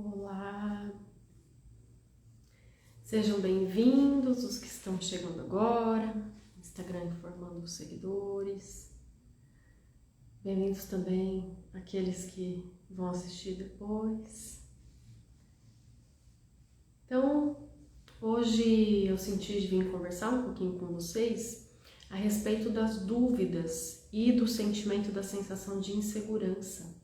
Olá, sejam bem-vindos os que estão chegando agora, Instagram informando os seguidores, bem-vindos também aqueles que vão assistir depois. Então, hoje eu senti de vir conversar um pouquinho com vocês a respeito das dúvidas e do sentimento da sensação de insegurança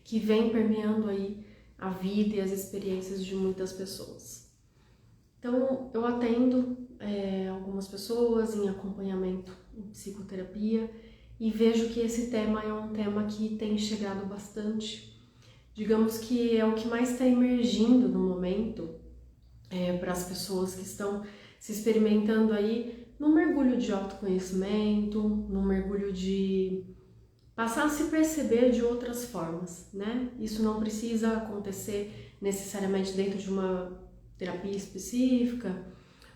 que vem permeando aí a vida e as experiências de muitas pessoas. Então, eu atendo algumas pessoas em acompanhamento em psicoterapia e vejo que esse tema é um tema que tem chegado bastante. Digamos que é o que mais está emergindo no momento para as pessoas que estão se experimentando aí num mergulho de autoconhecimento, num mergulho de passar a se perceber de outras formas, né? Isso não precisa acontecer necessariamente dentro de uma terapia específica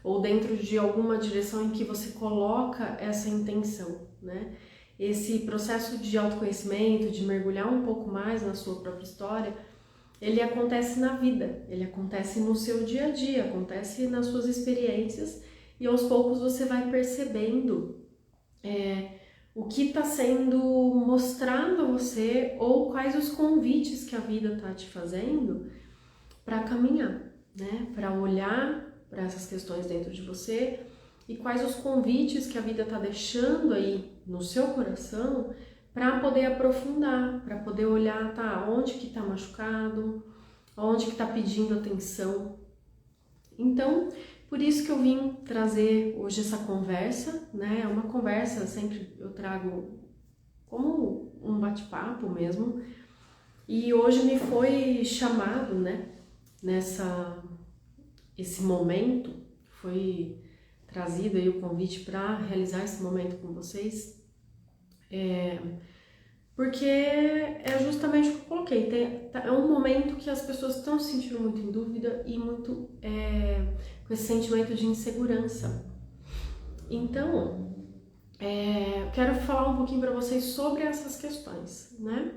ou dentro de alguma direção em que você coloca essa intenção, né? Esse processo de autoconhecimento, de mergulhar um pouco mais na sua própria história, ele acontece na vida, ele acontece no seu dia a dia, acontece nas suas experiências e aos poucos você vai percebendo o que está sendo mostrado a você ou quais os convites que a vida está te fazendo para caminhar, né? Para olhar para essas questões dentro de você e quais os convites que a vida está deixando aí no seu coração para poder aprofundar, para poder olhar, tá, onde que está machucado, onde que está pedindo atenção. Então, por isso que eu vim trazer hoje essa conversa, né? É uma conversa, sempre eu trago como um bate-papo mesmo. E hoje me foi chamado, né? Esse momento, foi trazido aí o convite para realizar esse momento com vocês. Porque é justamente o que eu coloquei, é um momento que as pessoas estão se sentindo muito em dúvida e muito com esse sentimento de insegurança. Então, eu quero falar um pouquinho para vocês sobre essas questões, né?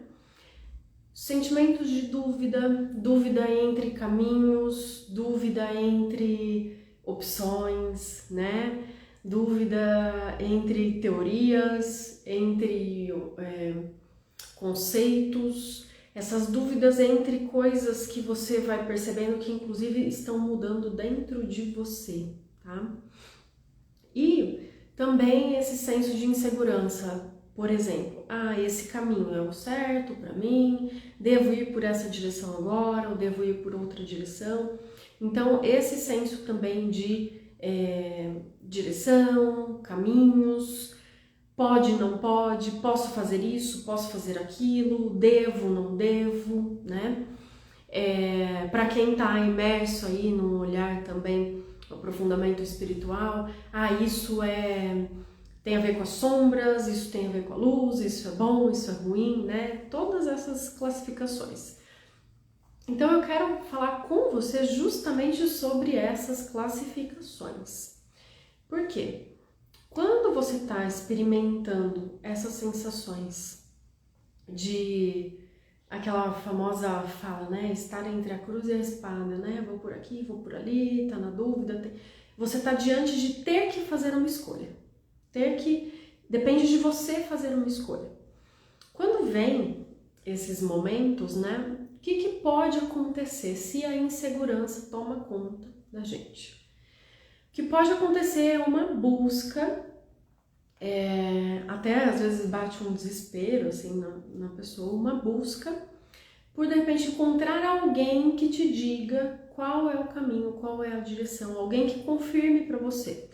Sentimentos de dúvida, dúvida entre caminhos, dúvida entre opções, né? Dúvida entre teorias, entre conceitos, essas dúvidas entre coisas que você vai percebendo que inclusive estão mudando dentro de você, tá? E também esse senso de insegurança, por exemplo, esse caminho é o certo para mim, devo ir por essa direção agora ou devo ir por outra direção. Então esse senso também de direção, caminhos, pode, não pode, posso fazer isso, posso fazer aquilo, devo, não devo, né? Para quem está imerso aí num olhar também, no aprofundamento espiritual, isso tem a ver com as sombras, isso tem a ver com a luz, isso é bom, isso é ruim, né? Todas essas classificações. Então eu quero falar com você justamente sobre essas classificações. Por quê? Quando você está experimentando essas sensações de aquela famosa fala, né? Estar entre a cruz e a espada, né? Vou por aqui, vou por ali, tá na dúvida. Você está diante de ter que fazer uma escolha. Depende de você fazer uma escolha. Quando vem esses momentos, né? O que pode acontecer se a insegurança toma conta da gente? O que pode acontecer é uma busca, até às vezes bate um desespero assim na pessoa, uma busca por de repente encontrar alguém que te diga qual é o caminho, qual é a direção, alguém que confirme para você.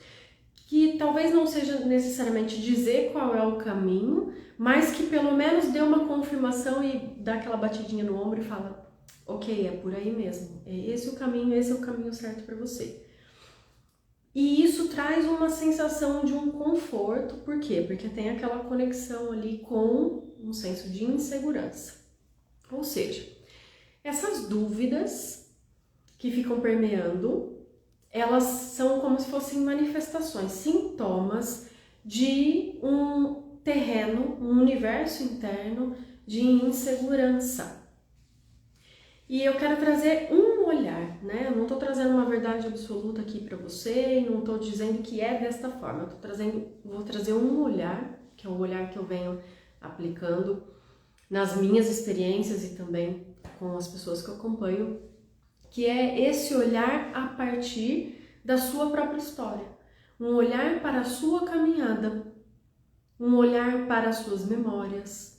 Que talvez não seja necessariamente dizer qual é o caminho, mas que pelo menos dê uma confirmação e dá aquela batidinha no ombro e fala, ok, é por aí mesmo, esse é o caminho certo para você. E isso traz uma sensação de um conforto, por quê? Porque tem aquela conexão ali com um senso de insegurança. Ou seja, essas dúvidas que ficam permeando, elas são como se fossem manifestações, sintomas de um terreno, um universo interno de insegurança. E eu quero trazer um olhar, né? Eu não estou trazendo uma verdade absoluta aqui para você, e não estou dizendo que é desta forma. Vou trazer um olhar, que é o olhar que eu venho aplicando nas minhas experiências e também com as pessoas que eu acompanho, que é esse olhar a partir da sua própria história. Um olhar para a sua caminhada, um olhar para as suas memórias,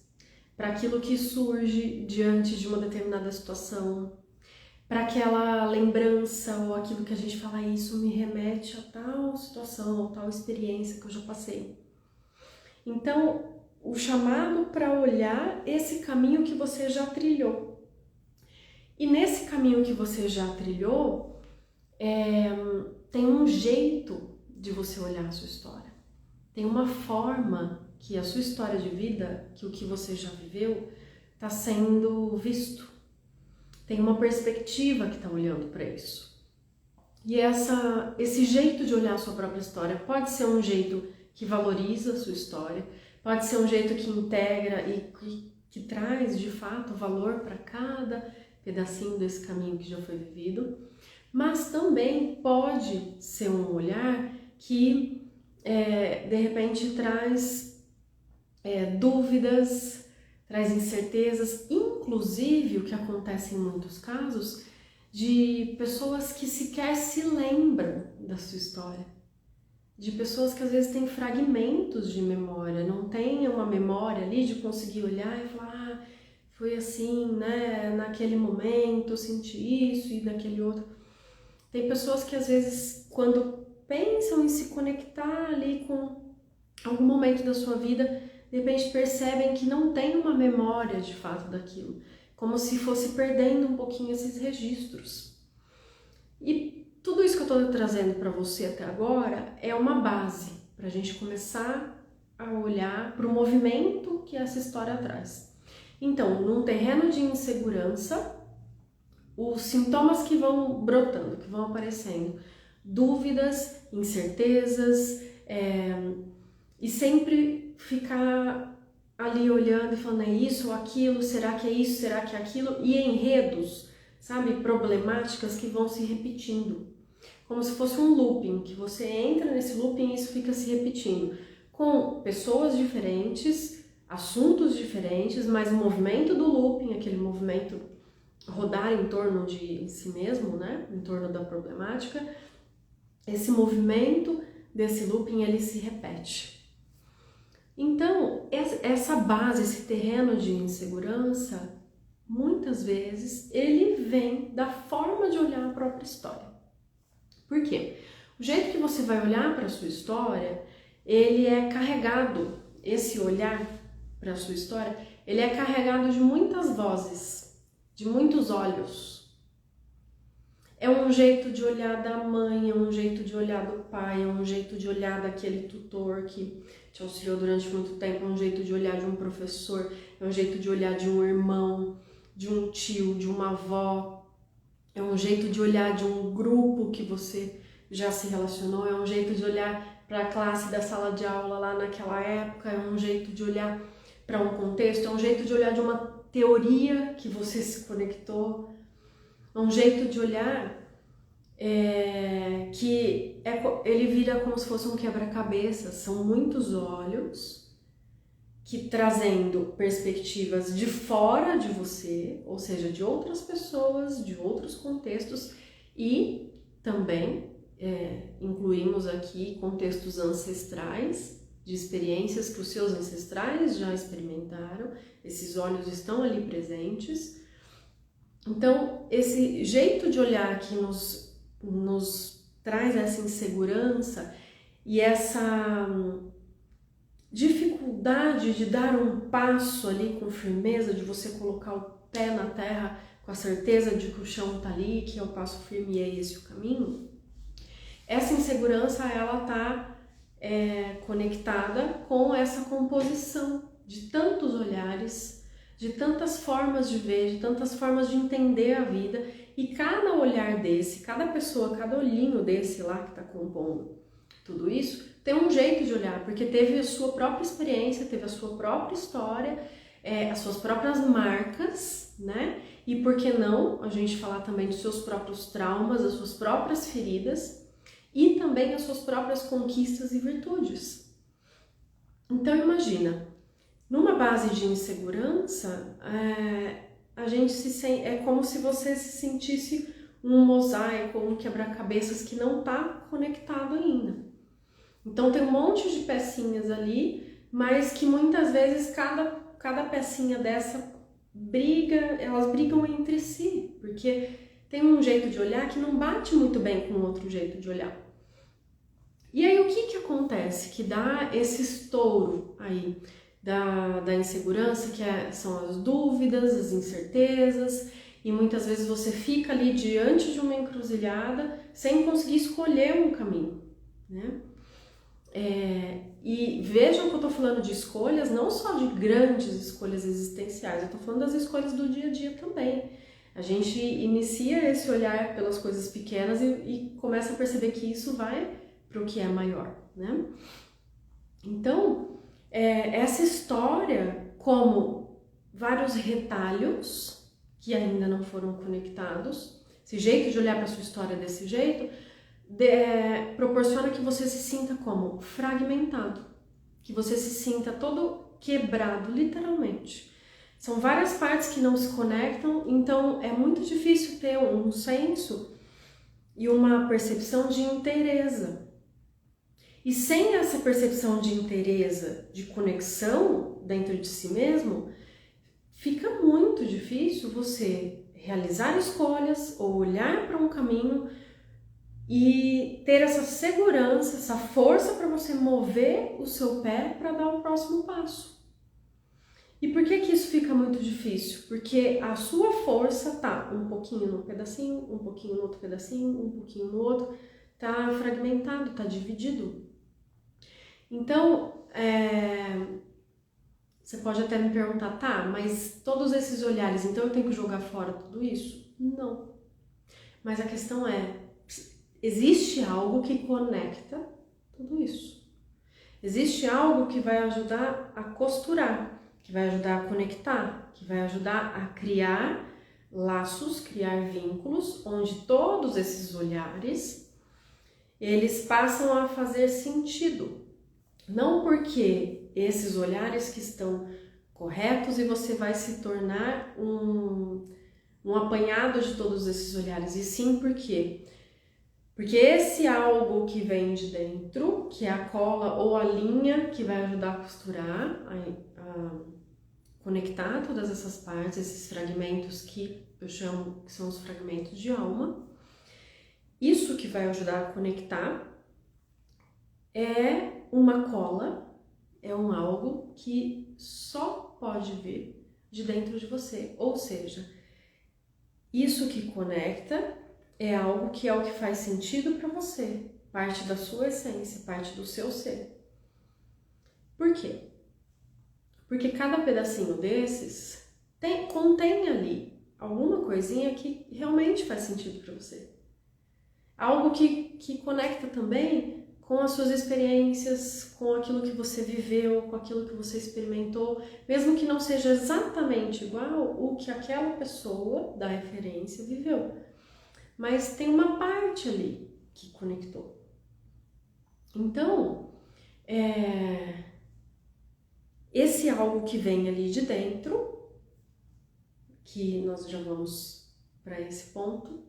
para aquilo que surge diante de uma determinada situação, para aquela lembrança ou aquilo que a gente fala, isso me remete a tal situação ou tal experiência que eu já passei. Então, o chamado para olhar esse caminho que você já trilhou. E nesse caminho que você já trilhou, tem um jeito de você olhar a sua história. Tem uma forma que a sua história de vida, que o que você já viveu, está sendo visto. Tem uma perspectiva que está olhando para isso. E esse jeito de olhar a sua própria história pode ser um jeito que valoriza a sua história, pode ser um jeito que integra e que traz de fato valor para cada pedacinho desse caminho que já foi vivido, mas também pode ser um olhar que de repente traz dúvidas, traz incertezas, inclusive o que acontece em muitos casos de pessoas que sequer se lembram da sua história, de pessoas que às vezes têm fragmentos de memória, não tem uma memória ali de conseguir olhar e falar, foi assim, né, naquele momento eu senti isso e daquele outro. Tem pessoas que às vezes quando pensam em se conectar ali com algum momento da sua vida, de repente percebem que não tem uma memória de fato daquilo, como se fosse perdendo um pouquinho esses registros. E tudo isso que eu estou trazendo para você até agora é uma base para a gente começar a olhar para o movimento que essa história traz. Então, num terreno de insegurança, os sintomas que vão brotando, que vão aparecendo, dúvidas, incertezas, e sempre ficar ali olhando e falando, é isso ou aquilo, será que é isso, será que é aquilo? E enredos, sabe, problemáticas que vão se repetindo. Como se fosse um looping, que você entra nesse looping e isso fica se repetindo. Com pessoas diferentes, assuntos diferentes, mas o movimento do looping, aquele movimento rodar em torno de si mesmo, né, em torno da problemática, esse movimento desse looping, ele se repete. Então, essa base, esse terreno de insegurança, muitas vezes, ele vem da forma de olhar a própria história. Por quê? O jeito que você vai olhar para a sua história, ele é carregado, esse olhar para a sua história, ele é carregado de muitas vozes, de muitos olhos. É um jeito de olhar da mãe, é um jeito de olhar do pai, é um jeito de olhar daquele tutor que te auxiliou durante muito tempo, é um jeito de olhar de um professor, é um jeito de olhar de um irmão, de um tio, de uma avó, é um jeito de olhar de um grupo que você já se relacionou, é um jeito de olhar para a classe da sala de aula lá naquela época, é um jeito de olhar para um contexto, é um jeito de olhar de uma teoria que você se conectou, é um jeito de olhar que ele vira como se fosse um quebra-cabeça, são muitos olhos que trazendo perspectivas de fora de você, ou seja, de outras pessoas, de outros contextos e também incluímos aqui contextos ancestrais, de experiências que os seus ancestrais já experimentaram, esses olhos estão ali presentes. Então, esse jeito de olhar que nos traz essa insegurança e essa dificuldade de dar um passo ali com firmeza, de você colocar o pé na terra com a certeza de que o chão está ali, que é o passo firme e é esse o caminho, essa insegurança ela está conectada com essa composição de tantos olhares, de tantas formas de ver, de tantas formas de entender a vida, e cada olhar desse, cada pessoa, cada olhinho desse lá que está compondo tudo isso, tem um jeito de olhar, porque teve a sua própria experiência, teve a sua própria história, as suas próprias marcas, né? E por que não a gente falar também dos seus próprios traumas, das suas próprias feridas e também as suas próprias conquistas e virtudes. Então imagina, numa base de insegurança, a gente é como se você se sentisse um mosaico, um quebra-cabeças que não está conectado ainda. Então tem um monte de pecinhas ali, mas que muitas vezes cada pecinha dessa elas brigam entre si, porque tem um jeito de olhar que não bate muito bem com o outro jeito de olhar. E aí o que acontece? Que dá esse estouro aí da insegurança, são as dúvidas, as incertezas, e muitas vezes você fica ali diante de uma encruzilhada sem conseguir escolher um caminho, né? E vejam que eu estou falando de escolhas, não só de grandes escolhas existenciais, eu estou falando das escolhas do dia a dia também. A gente inicia esse olhar pelas coisas pequenas e começa a perceber que isso vai para o que é maior, né? Então, essa história, como vários retalhos que ainda não foram conectados, esse jeito de olhar para a sua história desse jeito, proporciona que você se sinta como fragmentado, que você se sinta todo quebrado, literalmente. São várias partes que não se conectam, então é muito difícil ter um senso e uma percepção de inteireza. E sem essa percepção de inteireza, de conexão dentro de si mesmo, fica muito difícil você realizar escolhas ou olhar para um caminho e ter essa segurança, essa força para você mover o seu pé para dar o próximo passo. E por que isso fica muito difícil? Porque a sua força tá um pouquinho num pedacinho, um pouquinho no outro pedacinho, um pouquinho no outro, tá fragmentado, tá dividido. Então, você pode até me perguntar, tá, mas todos esses olhares, então eu tenho que jogar fora tudo isso? Não. Mas a questão existe algo que conecta tudo isso. Existe algo que vai ajudar a costurar, que vai ajudar a conectar, que vai ajudar a criar laços, criar vínculos, onde todos esses olhares, eles passam a fazer sentido. Não porque esses olhares que estão corretos e você vai se tornar um apanhado de todos esses olhares, e sim porque esse algo que vem de dentro, que é a cola ou a linha que vai ajudar a costurar, a conectar todas essas partes, esses fragmentos que eu chamo que são os fragmentos de alma, isso que vai ajudar a conectar é uma cola, é um algo que só pode vir de dentro de você, ou seja, isso que conecta é algo que faz sentido para você, parte da sua essência, parte do seu ser. Por quê? Porque cada pedacinho desses contém ali alguma coisinha que realmente faz sentido para você. Algo que conecta também com as suas experiências, com aquilo que você viveu, com aquilo que você experimentou, mesmo que não seja exatamente igual o que aquela pessoa da referência viveu. Mas tem uma parte ali que conectou. Então, esse algo que vem ali de dentro, que nós já vamos para esse ponto,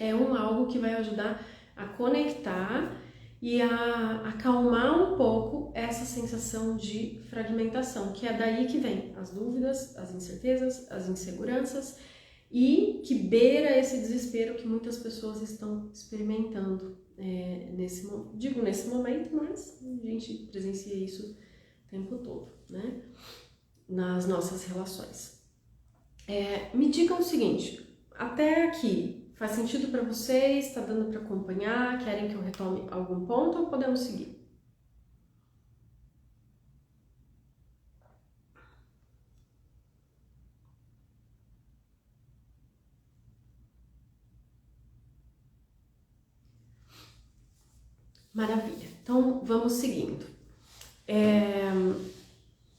é algo que vai ajudar a conectar e a acalmar um pouco essa sensação de fragmentação, que é daí que vem as dúvidas, as incertezas, as inseguranças, e que beira esse desespero que muitas pessoas estão experimentando nesse momento, mas a gente presencia isso o tempo todo, né? Nas nossas relações. Me digam o seguinte, até aqui faz sentido para vocês? Está dando para acompanhar? Querem que eu retome algum ponto ou podemos seguir? Maravilha, então vamos seguindo.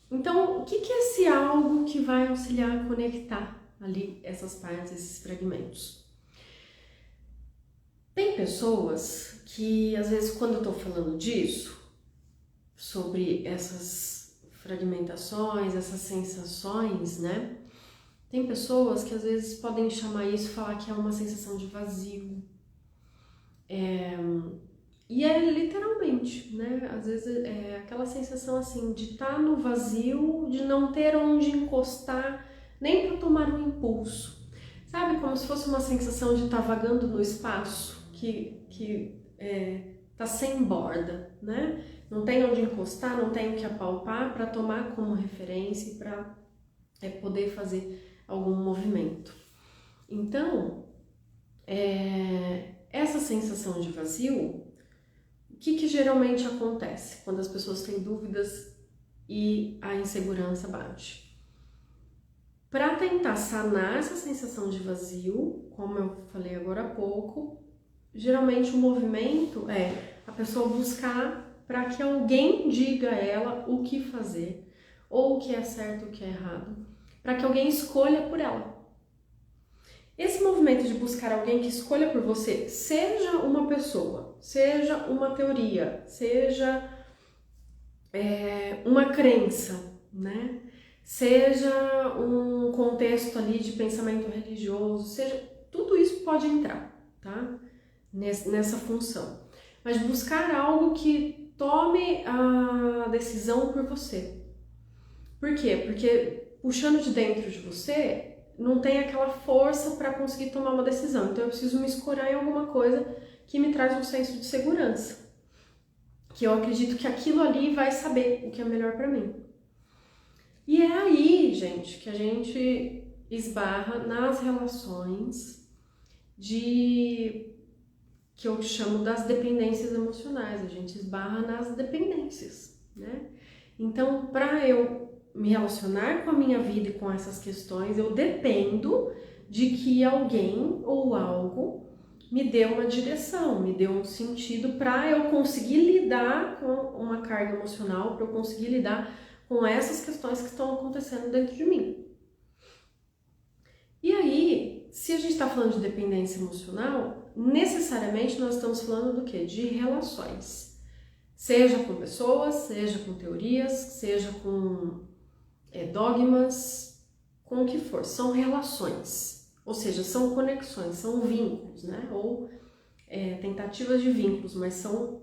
Então, o que é esse algo que vai auxiliar a conectar ali essas partes, esses fragmentos. Tem pessoas que, às vezes, quando eu tô falando disso, sobre essas fragmentações, essas sensações, né? Tem pessoas que, às vezes, podem chamar isso, falar que é uma sensação de vazio. E é literalmente, né? Às vezes é aquela sensação assim de estar no vazio, de não ter onde encostar, nem para tomar um impulso. Sabe, como se fosse uma sensação de estar vagando no espaço, que tá sem borda, né? Não tem onde encostar, não tem o que apalpar para tomar como referência e para poder fazer algum movimento. Então, essa sensação de vazio, o que geralmente acontece quando as pessoas têm dúvidas e a insegurança bate? Para tentar sanar essa sensação de vazio, como eu falei agora há pouco, geralmente o movimento é a pessoa buscar para que alguém diga a ela o que fazer, ou o que é certo, o que é errado, para que alguém escolha por ela. Esse movimento de buscar alguém que escolha por você, seja uma pessoa, seja uma teoria, seja uma crença, né? Seja um contexto ali de pensamento religioso, seja, tudo isso pode entrar, tá? Nessa função. Mas buscar algo que tome a decisão por você. Por quê? Porque puxando de dentro de você, não tem aquela força para conseguir tomar uma decisão. Então eu preciso me escorar em alguma coisa que me traz um senso de segurança. Que eu acredito que aquilo ali vai saber o que é melhor para mim. E é aí, gente, que a gente esbarra nas relações que eu chamo das dependências emocionais. A gente esbarra nas dependências, né? Então, para eu me relacionar com a minha vida e com essas questões, eu dependo de que alguém ou algo me dê uma direção, me dê um sentido para eu conseguir lidar com uma carga emocional, para eu conseguir lidar com essas questões que estão acontecendo dentro de mim. E aí, se a gente está falando de dependência emocional, necessariamente nós estamos falando do quê? De relações. Seja com pessoas, seja com teorias, seja com dogmas, com o que for. São relações, ou seja, são conexões, são vínculos, né? Ou tentativas de vínculos, mas são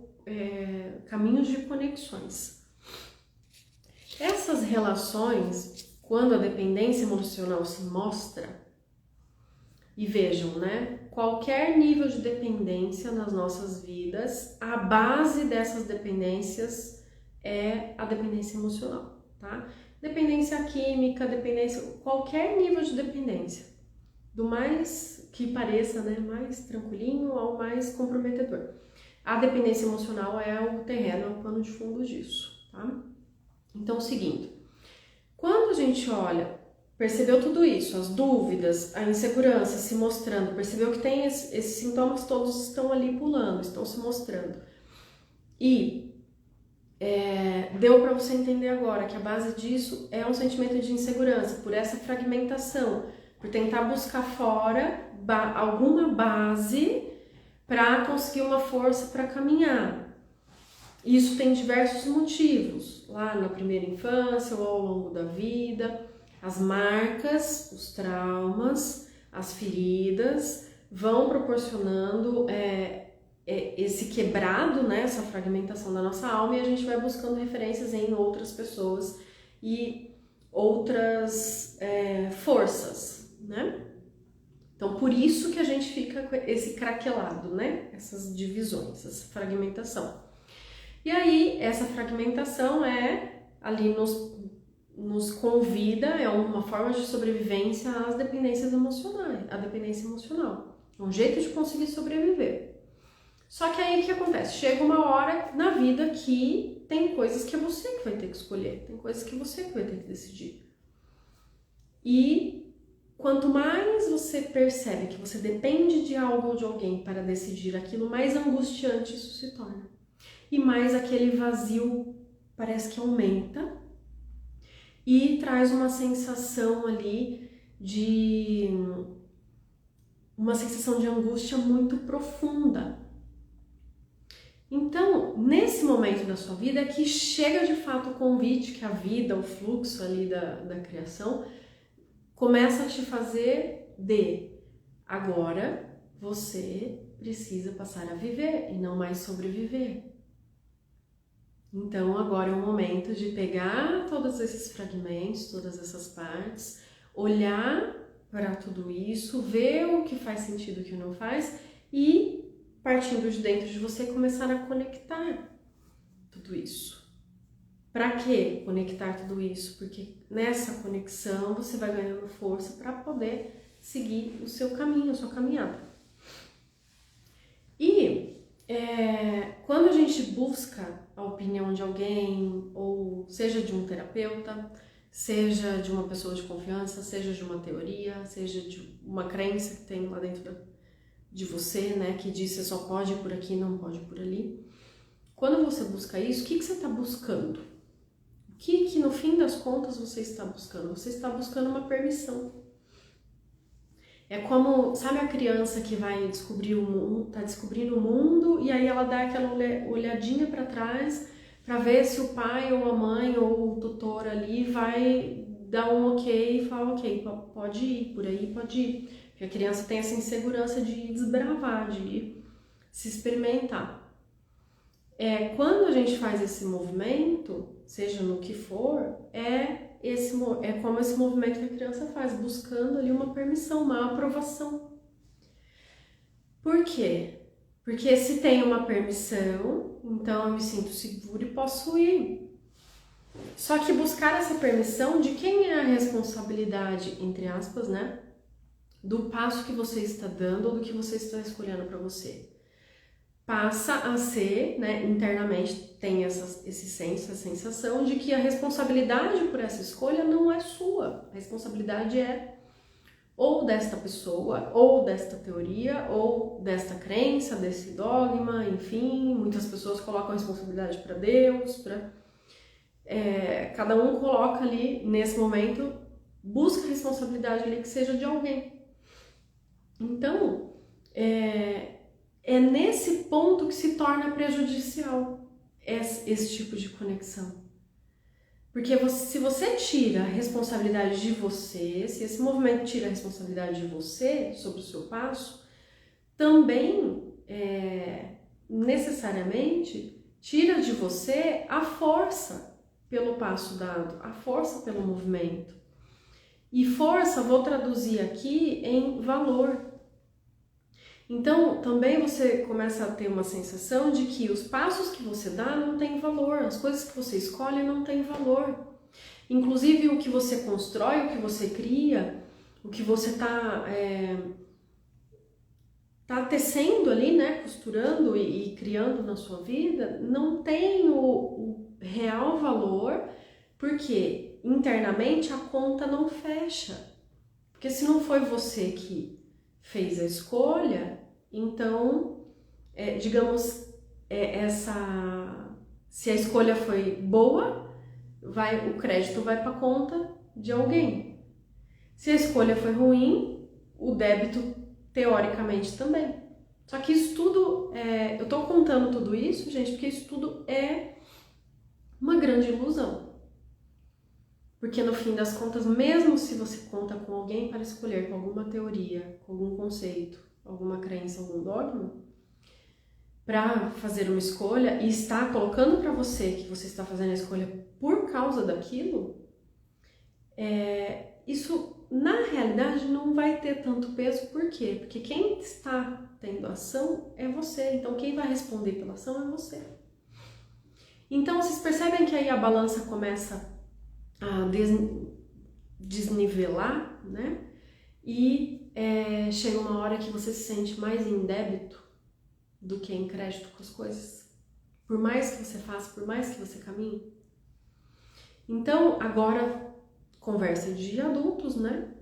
caminhos de conexões. Essas relações, quando a dependência emocional se mostra, e vejam, né? Qualquer nível de dependência nas nossas vidas, a base dessas dependências é a dependência emocional, tá? Dependência química, dependência, qualquer nível de dependência, do mais que pareça, né, mais tranquilinho ao mais comprometedor. A dependência emocional é o terreno, é o pano de fundo disso, tá? Então, seguindo, quando a gente olha, percebeu tudo isso, as dúvidas, a insegurança se mostrando, percebeu que tem esses sintomas todos estão ali pulando, estão se mostrando. E deu para você entender agora que a base disso é um sentimento de insegurança, por essa fragmentação, por tentar buscar fora alguma base para conseguir uma força para caminhar. Isso tem diversos motivos, lá na primeira infância ou ao longo da vida, as marcas, os traumas, as feridas vão proporcionando esse quebrado, né, essa fragmentação da nossa alma, e a gente vai buscando referências em outras pessoas e outras forças, né? Então, por isso que a gente fica com esse craquelado, né? Essas divisões, essa fragmentação. E aí, essa fragmentação ali nos convida, é uma forma de sobrevivência às dependências emocionais, à dependência emocional. É um jeito de conseguir sobreviver. Só que aí o que acontece? Chega uma hora na vida que tem coisas que é você que vai ter que escolher, tem coisas que você que vai ter que decidir. E quanto mais você percebe que você depende de algo ou de alguém para decidir aquilo, mais angustiante isso se torna. E mais aquele vazio parece que aumenta e traz uma sensação ali de uma sensação de angústia muito profunda. Então, nesse momento da sua vida é que chega de fato o convite que a vida, o fluxo ali da criação, começa a te fazer agora você precisa passar a viver e não mais sobreviver. Então agora é o momento de pegar todos esses fragmentos, todas essas partes, olhar para tudo isso, ver o que faz sentido e o que não faz e, partindo de dentro de você, começar a conectar tudo isso. Para que conectar tudo isso? Porque nessa conexão você vai ganhando força para poder seguir o seu caminho, a sua caminhada. E quando a gente busca a opinião de alguém, ou seja de um terapeuta, seja de uma pessoa de confiança, seja de uma teoria, seja de uma crença que tem lá dentro de você, né, que diz que você só pode ir por aqui, não pode ir por ali. Quando você busca isso, o que você está buscando? O que no fim das contas você está buscando? Você está buscando uma permissão. É como, sabe a criança que vai descobrir o mundo, tá descobrindo o mundo e aí ela dá aquela olhadinha para trás para ver se o pai ou a mãe ou o tutor ali vai dar um ok e falar ok, pode ir, por aí pode ir. Porque a criança tem essa insegurança de desbravar, de se experimentar. Quando a gente faz esse movimento, seja no que for, é como esse movimento que a criança faz, buscando ali uma permissão, uma aprovação. Por quê? Porque se tem uma permissão, então eu me sinto seguro e posso ir. Só que buscar essa permissão, de quem é a responsabilidade, entre aspas, né? Do passo que você está dando ou do que você está escolhendo para você. Passa a ser, né, internamente tem esse senso, essa sensação de que a responsabilidade por essa escolha não é sua. A responsabilidade é ou desta pessoa, ou desta teoria, ou desta crença, desse dogma, enfim. Muitas pessoas colocam a responsabilidade para Deus, cada um coloca ali, nesse momento, busca a responsabilidade ali que seja de alguém. Então, é nesse ponto que se torna prejudicial esse tipo de conexão. Porque se você tira a responsabilidade de você, se esse movimento tira a responsabilidade de você sobre o seu passo, também necessariamente tira de você a força pelo passo dado, a força pelo movimento. E força, vou traduzir aqui em valor. Então, também você começa a ter uma sensação de que os passos que você dá não têm valor, as coisas que você escolhe não têm valor. Inclusive, o que você constrói, o que você cria, o que você tá tecendo ali, né, costurando e criando na sua vida, não tem o real valor, porque internamente a conta não fecha. Porque se não foi você que fez a escolha, então, digamos, se a escolha foi boa, o crédito vai para a conta de alguém. Se a escolha foi ruim, o débito teoricamente também. Só que isso tudo, eu tô contando tudo isso, gente, porque isso tudo é uma grande ilusão. Porque no fim das contas, mesmo se você conta com alguém para escolher, com alguma teoria, com algum conceito, alguma crença, algum dogma, para fazer uma escolha e está colocando para você que você está fazendo a escolha por causa daquilo, isso na realidade não vai ter tanto peso. Por quê? Porque quem está tendo ação é você, então quem vai responder pela ação é você. Então vocês percebem que aí a balança começa a desnivelar, né? E chega uma hora que você se sente mais em débito do que em crédito com as coisas. Por mais que você faça, por mais que você caminhe. Então, agora, conversa de adultos, né?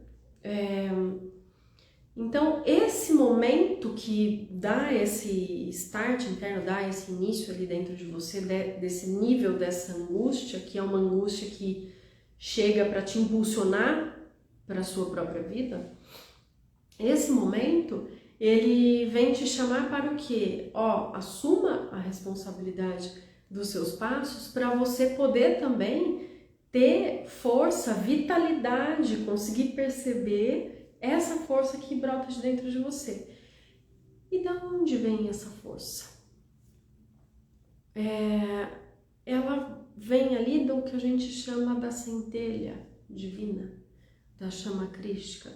Então, esse momento que dá esse start interno, dá esse início ali dentro de você, desse nível, dessa angústia, que é uma angústia que chega para te impulsionar para a sua própria vida, esse momento, ele vem te chamar para o quê? Assuma a responsabilidade dos seus passos para você poder também ter força, vitalidade, conseguir perceber essa força que brota de dentro de você. E da onde vem essa força? Ela vem ali do que a gente chama da centelha divina, da chama crística,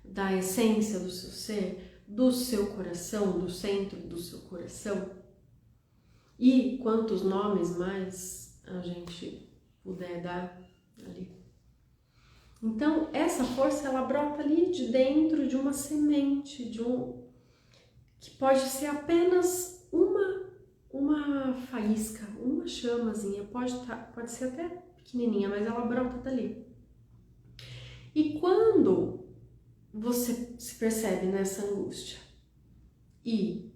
da essência do seu ser, do seu coração, do centro do seu coração. E quantos nomes mais a gente puder dar ali. Então, essa força, ela brota ali de dentro de uma semente, que pode ser apenas uma faísca, uma chamazinha, pode ser até pequenininha, mas ela brota dali. E quando você se percebe nessa angústia e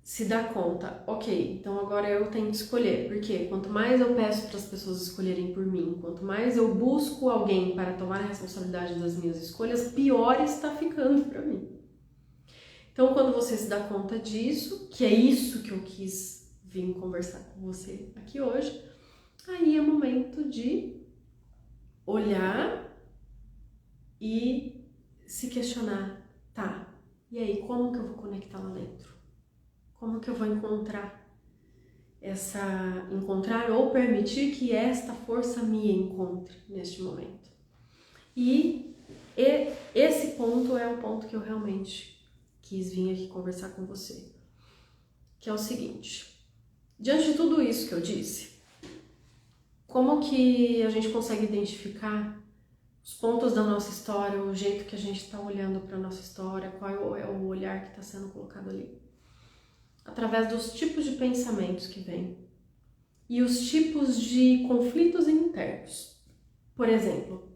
se dá conta, ok, então agora eu tenho que escolher, porque quanto mais eu peço para as pessoas escolherem por mim, quanto mais eu busco alguém para tomar a responsabilidade das minhas escolhas, pior está ficando para mim. Então, quando você se dá conta disso, que é isso que eu quis vir conversar com você aqui hoje, aí é momento de olhar e se questionar, tá, e aí, como que eu vou conectar lá dentro? Como que eu vou encontrar ou permitir que esta força me encontre neste momento? E esse ponto é o ponto que eu realmente quis vir aqui conversar com você, que é o seguinte: diante de tudo isso que eu disse, como que a gente consegue identificar os pontos da nossa história, o jeito que a gente está olhando para a nossa história, qual é o olhar que está sendo colocado ali? Através dos tipos de pensamentos que vêm e os tipos de conflitos internos. Por exemplo,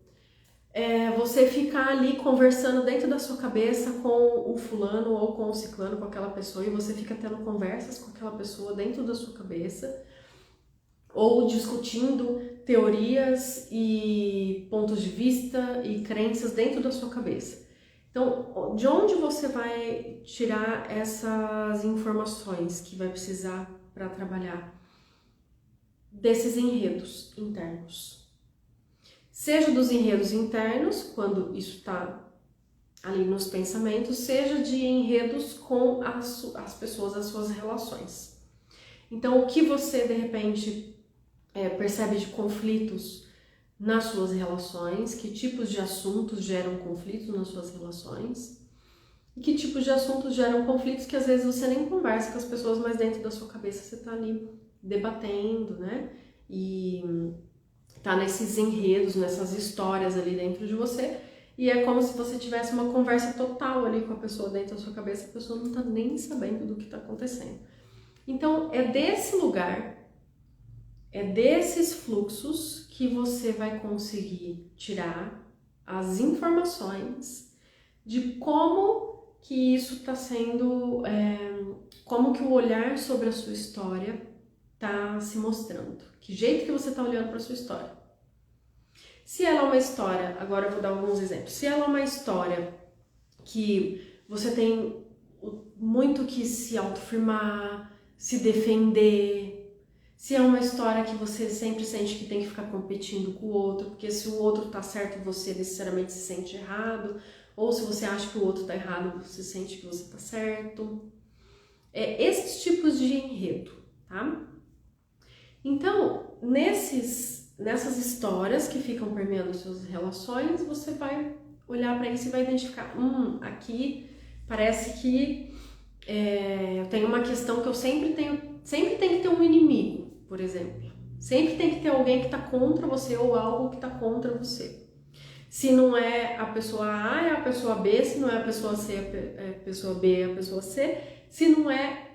você ficar ali conversando dentro da sua cabeça com o fulano ou com o ciclano, com aquela pessoa, e você fica tendo conversas com aquela pessoa dentro da sua cabeça, ou discutindo teorias e pontos de vista e crenças dentro da sua cabeça. Então, de onde você vai tirar essas informações que vai precisar para trabalhar? Desses enredos internos. Seja dos enredos internos, quando isso está ali nos pensamentos, seja de enredos com as pessoas, as suas relações. Então, o que você, de repente, percebe de conflitos nas suas relações, que tipos de assuntos geram conflitos nas suas relações, e que tipos de assuntos geram conflitos que às vezes você nem conversa com as pessoas, mas dentro da sua cabeça você está ali debatendo, né? E tá nesses enredos, nessas histórias ali dentro de você, e é como se você tivesse uma conversa total ali com a pessoa dentro da sua cabeça, a pessoa não tá nem sabendo do que tá acontecendo. Então, é desse lugar, é desses fluxos que você vai conseguir tirar as informações de como que isso está sendo, como que o olhar sobre a sua história está se mostrando. Que jeito que você está olhando para a sua história. Se ela é uma história, agora eu vou dar alguns exemplos. Se ela é uma história que você tem muito que se autoafirmar, se defender, se é uma história que você sempre sente que tem que ficar competindo com o outro, porque se o outro tá certo, você necessariamente se sente errado, ou se você acha que o outro tá errado, você sente que você tá certo. Esses tipos de enredo, tá? Então, nessas histórias que ficam permeando suas relações, você vai olhar para isso e vai identificar, aqui parece que eu tenho uma questão que eu sempre tem que ter um inimigo, por exemplo. Sempre tem que ter alguém que está contra você ou algo que está contra você. Se não é a pessoa A, é a pessoa B. Se não é a pessoa C, é a pessoa B, é a pessoa C. Se não é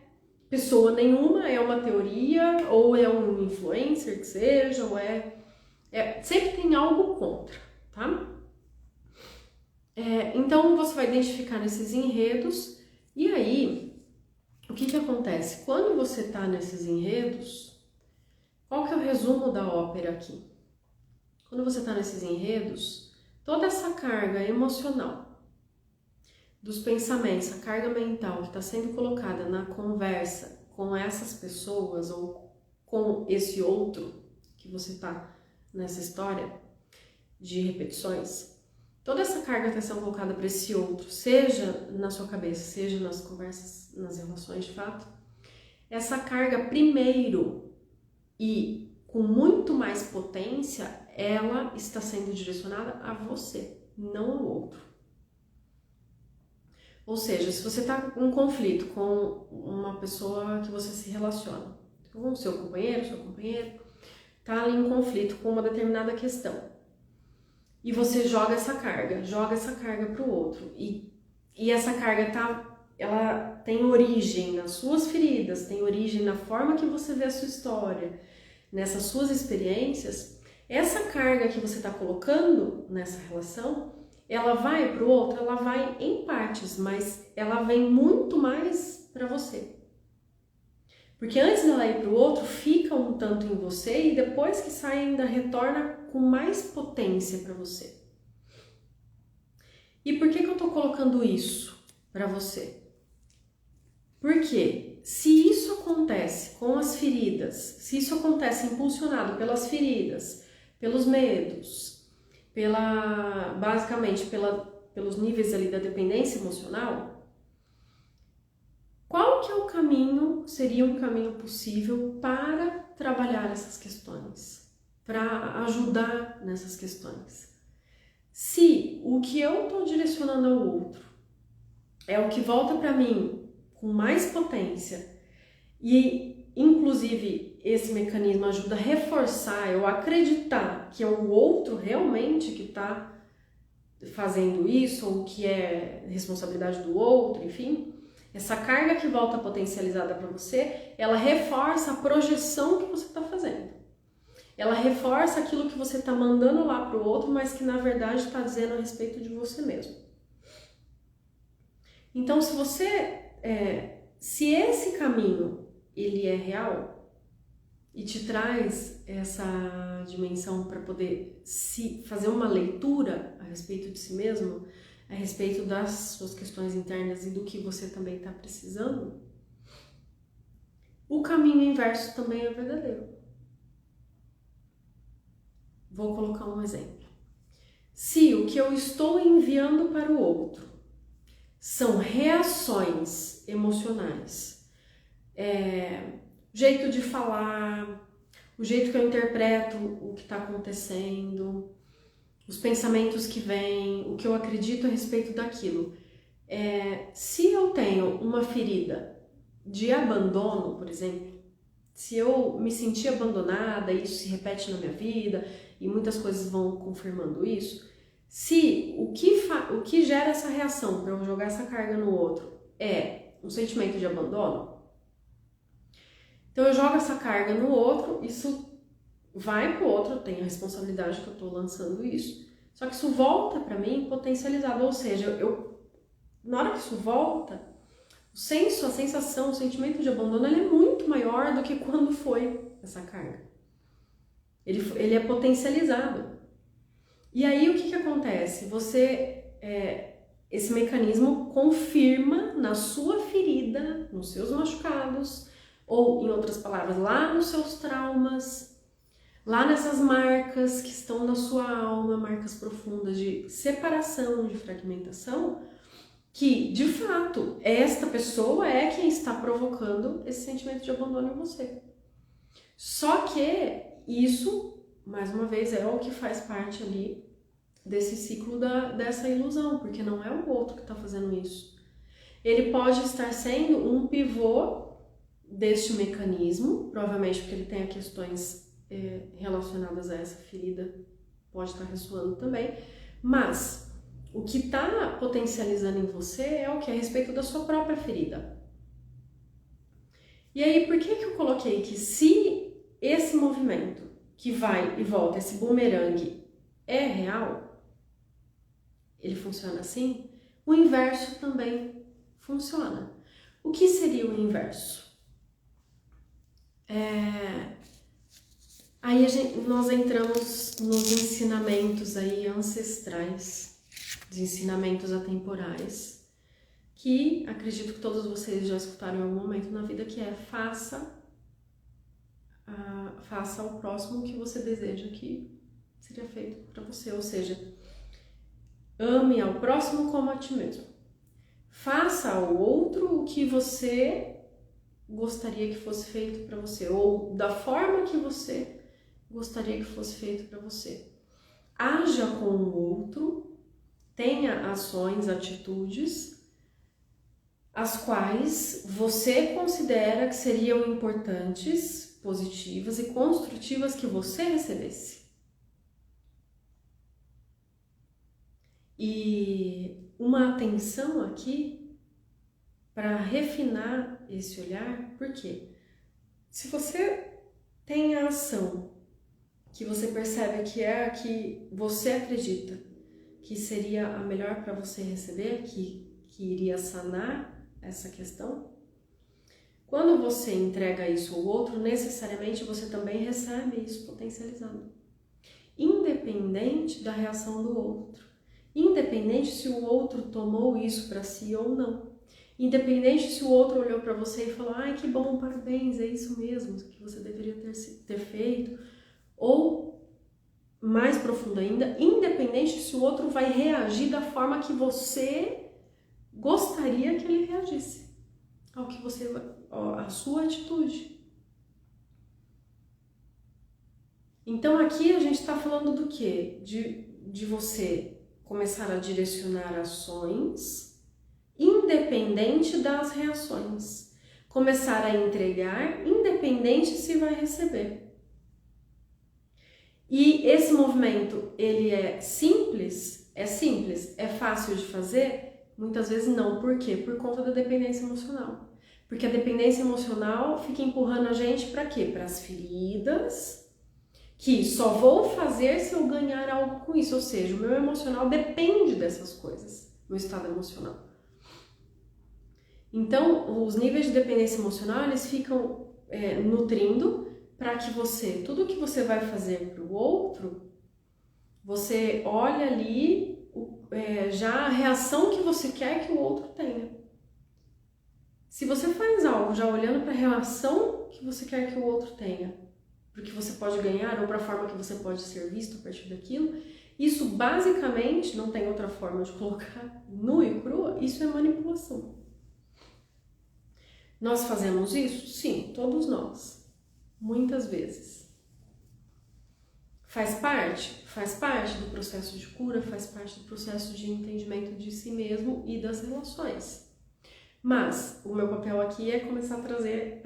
pessoa nenhuma, é uma teoria, ou é um influencer que seja, ou sempre tem algo contra, tá? Então você vai identificar nesses enredos, e aí, o que acontece? Quando você tá nesses enredos, qual que é o resumo da ópera aqui? Quando você tá nesses enredos, toda essa carga emocional dos pensamentos, a carga mental que está sendo colocada na conversa com essas pessoas ou com esse outro que você está nessa história de repetições, toda essa carga está sendo colocada para esse outro, seja na sua cabeça, seja nas conversas, nas relações de fato, essa carga primeiro e com muito mais potência, ela está sendo direcionada a você, não ao outro. Ou seja, se você está em conflito com uma pessoa que você se relaciona, com o seu companheiro, sua companheira, está ali em conflito com uma determinada questão, e você joga essa carga para o outro, e essa carga ela tem origem nas suas feridas, tem origem na forma que você vê a sua história, nessas suas experiências. Essa carga que você está colocando nessa relação, ela vai para o outro, ela vai em partes, mas ela vem muito mais para você. Porque antes dela ir para o outro, fica um tanto em você e depois que sai ainda retorna com mais potência para você. E por que eu estou colocando isso para você? Porque se isso acontece com as feridas, se isso acontece impulsionado pelas feridas, pelos medos, basicamente pelos níveis ali da dependência emocional, qual que é o caminho, seria um caminho possível para trabalhar essas questões, para ajudar nessas questões? Se o que eu estou direcionando ao outro é o que volta para mim com mais potência e, inclusive, esse mecanismo ajuda a reforçar, eu acreditar que é o outro realmente que está fazendo isso, ou que é responsabilidade do outro, enfim, essa carga que volta potencializada para você, ela reforça a projeção que você está fazendo. Ela reforça aquilo que você está mandando lá para o outro, mas que na verdade está dizendo a respeito de você mesmo. Então, se esse caminho ele é real e te traz essa dimensão para poder fazer uma leitura a respeito de si mesmo, a respeito das suas questões internas e do que você também está precisando, o caminho inverso também é verdadeiro. Vou colocar um exemplo. Se o que eu estou enviando para o outro são reações emocionais, o jeito de falar, o jeito que eu interpreto o que está acontecendo, os pensamentos que vêm, o que eu acredito a respeito daquilo. Se eu tenho uma ferida de abandono, por exemplo, se eu me sentir abandonada, isso se repete na minha vida e muitas coisas vão confirmando isso, se o que gera essa reação para eu jogar essa carga no outro é um sentimento de abandono, então eu jogo essa carga no outro, isso vai pro outro, eu tenho a responsabilidade que eu estou lançando isso, só que isso volta para mim potencializado, ou seja, na hora que isso volta, a sensação, o sentimento de abandono, ele é muito maior do que quando foi essa carga. Ele é potencializado. E aí o que acontece? Esse mecanismo confirma na sua ferida, nos seus machucados, ou em outras palavras, lá nos seus traumas, lá nessas marcas que estão na sua alma, marcas profundas de separação, de fragmentação, que, de fato, esta pessoa é quem está provocando esse sentimento de abandono em você. Só que isso, mais uma vez, é o que faz parte ali desse ciclo dessa ilusão, porque não é o outro que está fazendo isso. Ele pode estar sendo um pivô deste mecanismo, provavelmente porque ele tem questões relacionadas a essa ferida, pode estar ressoando também, mas o que está potencializando em você é o que? A respeito da sua própria ferida. E aí, por que eu coloquei que se esse movimento que vai e volta, esse bumerangue, é real, ele funciona assim, o inverso também funciona. O que seria o inverso? Aí nós entramos nos ensinamentos aí ancestrais, os ensinamentos atemporais, que acredito que todos vocês já escutaram em algum momento na vida, que é faça ao próximo o que você deseja que seria feito para você, ou seja, ame ao próximo como a ti mesmo. Faça ao outro o que você gostaria que fosse feito para você, ou da forma que você gostaria que fosse feito para você. Haja com o outro, tenha ações, atitudes, as quais você considera que seriam importantes, positivas e construtivas que você recebesse. E uma atenção aqui para refinar esse olhar, porque se você tem a ação que você percebe que é a que você acredita que seria a melhor para você receber, que iria sanar essa questão, quando você entrega isso ao outro, necessariamente você também recebe isso potencializado. Independente da reação do outro. Independente se o outro tomou isso para si ou não. Independente se o outro olhou para você e falou: ai, que bom, parabéns, é isso mesmo que você deveria ter feito. Ou, mais profundo ainda, independente se o outro vai reagir da forma que você gostaria que ele reagisse ao que você, a sua atitude. Então aqui a gente está falando do quê? De você começar a direcionar ações independente das reações. Começar a entregar independente se vai receber. E esse movimento, ele é simples? É simples? É fácil de fazer? Muitas vezes não. Por quê? Por conta da dependência emocional. Porque a dependência emocional fica empurrando a gente para quê? Para as feridas, que só vou fazer se eu ganhar algo com isso. Ou seja, o meu emocional depende dessas coisas, meu estado emocional. Então, os níveis de dependência emocional, eles ficam nutrindo para que você, tudo que você vai fazer para o outro, você olha ali já a reação que você quer que o outro tenha. Se você faz algo já olhando para a reação que você quer que o outro tenha, para o que você pode ganhar ou para a forma que você pode ser visto a partir daquilo, isso basicamente, não tem outra forma de colocar nu e crua, isso é manipulação. Nós fazemos isso? Sim, todos nós. Muitas vezes. Faz parte? Faz parte do processo de cura, faz parte do processo de entendimento de si mesmo e das relações. Mas o meu papel aqui é começar a trazer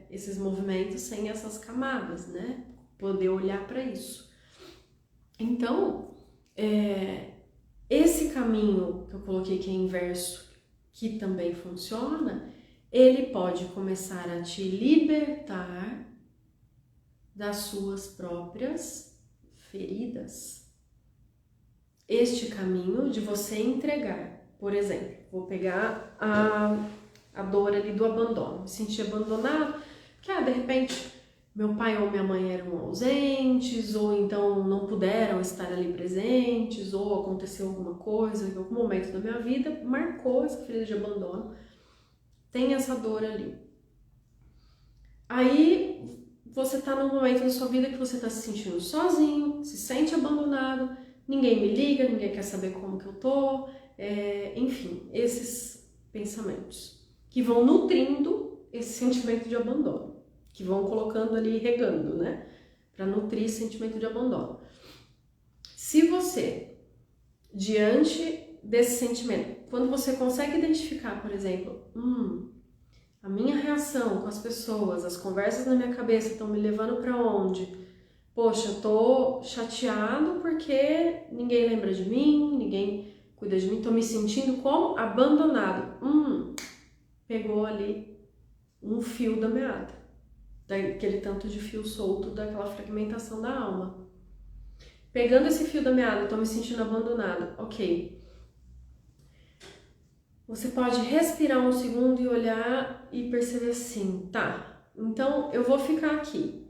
esses movimentos sem essas camadas, né? Poder olhar para isso. Então, esse caminho que eu coloquei que é inverso, que também funciona, ele pode começar a te libertar das suas próprias feridas. Este caminho de você entregar, por exemplo, vou pegar a dor ali do abandono, me sentir abandonado, porque de repente meu pai ou minha mãe eram ausentes, ou então não puderam estar ali presentes, ou aconteceu alguma coisa em algum momento da minha vida, marcou essa ferida de abandono. Tem essa dor ali. Aí você tá num momento da sua vida que você tá se sentindo sozinho, se sente abandonado, ninguém me liga, ninguém quer saber como que eu tô, enfim, esses pensamentos que vão nutrindo esse sentimento de abandono, que vão colocando ali, regando, né, para nutrir esse sentimento de abandono. Se você, diante desse sentimento, quando você consegue identificar, por exemplo, a minha reação com as pessoas, as conversas na minha cabeça estão me levando para onde? Poxa, eu tô chateado porque ninguém lembra de mim, ninguém cuida de mim, tô me sentindo como abandonado. Pegou ali um fio da meada, daquele tanto de fio solto, daquela fragmentação da alma. Pegando esse fio da meada, tô me sentindo abandonado, ok. Você pode respirar um segundo e olhar e perceber assim, tá, então eu vou ficar aqui.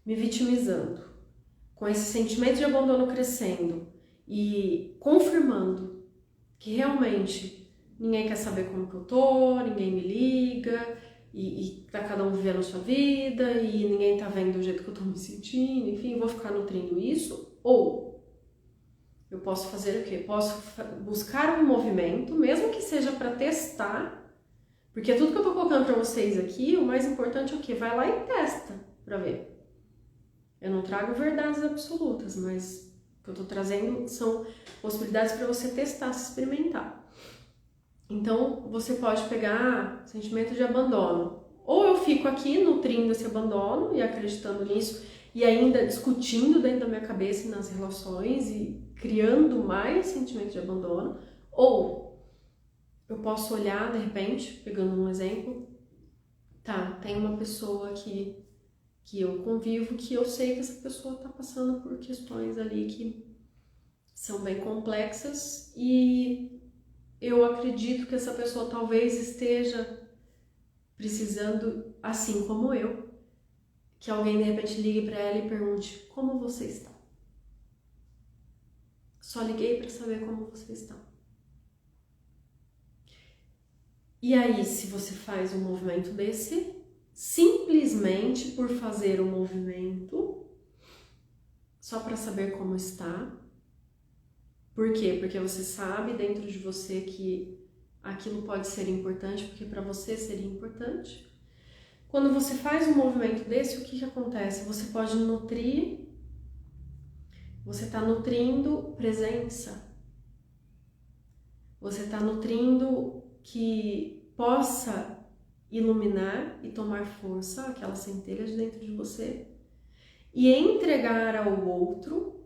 me vitimizando, com esse sentimento de abandono crescendo e confirmando que realmente ninguém quer saber como que eu tô, ninguém me liga, e tá cada um vivendo a sua vida, e ninguém tá vendo do jeito que eu tô me sentindo, enfim, vou ficar nutrindo isso, ou eu posso fazer o quê? Posso buscar um movimento, mesmo que seja para testar, porque tudo que eu tô colocando para vocês aqui, o mais importante é o quê? Vai lá e testa para ver. Eu não trago verdades absolutas, mas o que eu tô trazendo são possibilidades para você testar, se experimentar. Então, você pode pegar sentimento de abandono. Ou eu fico aqui nutrindo esse abandono e acreditando nisso e ainda discutindo dentro da minha cabeça e nas relações e criando mais sentimento de abandono. Ou eu posso olhar, de repente, pegando um exemplo, tá, tem uma pessoa que eu convivo, que eu sei que essa pessoa está passando por questões ali que são bem complexas e eu acredito que essa pessoa talvez esteja precisando, assim como eu, que alguém de repente ligue para ela e pergunte: como você está? Só liguei para saber como você está. E aí, se você faz um movimento desse, simplesmente por fazer o movimento, só para saber como está. Por quê? Porque você sabe dentro de você que aquilo pode ser importante, porque para você seria importante. Quando você faz um movimento desse, o que acontece? Você pode nutrir, você está nutrindo presença, você está nutrindo que possa iluminar e tomar força aquela centelha de dentro de você e entregar ao outro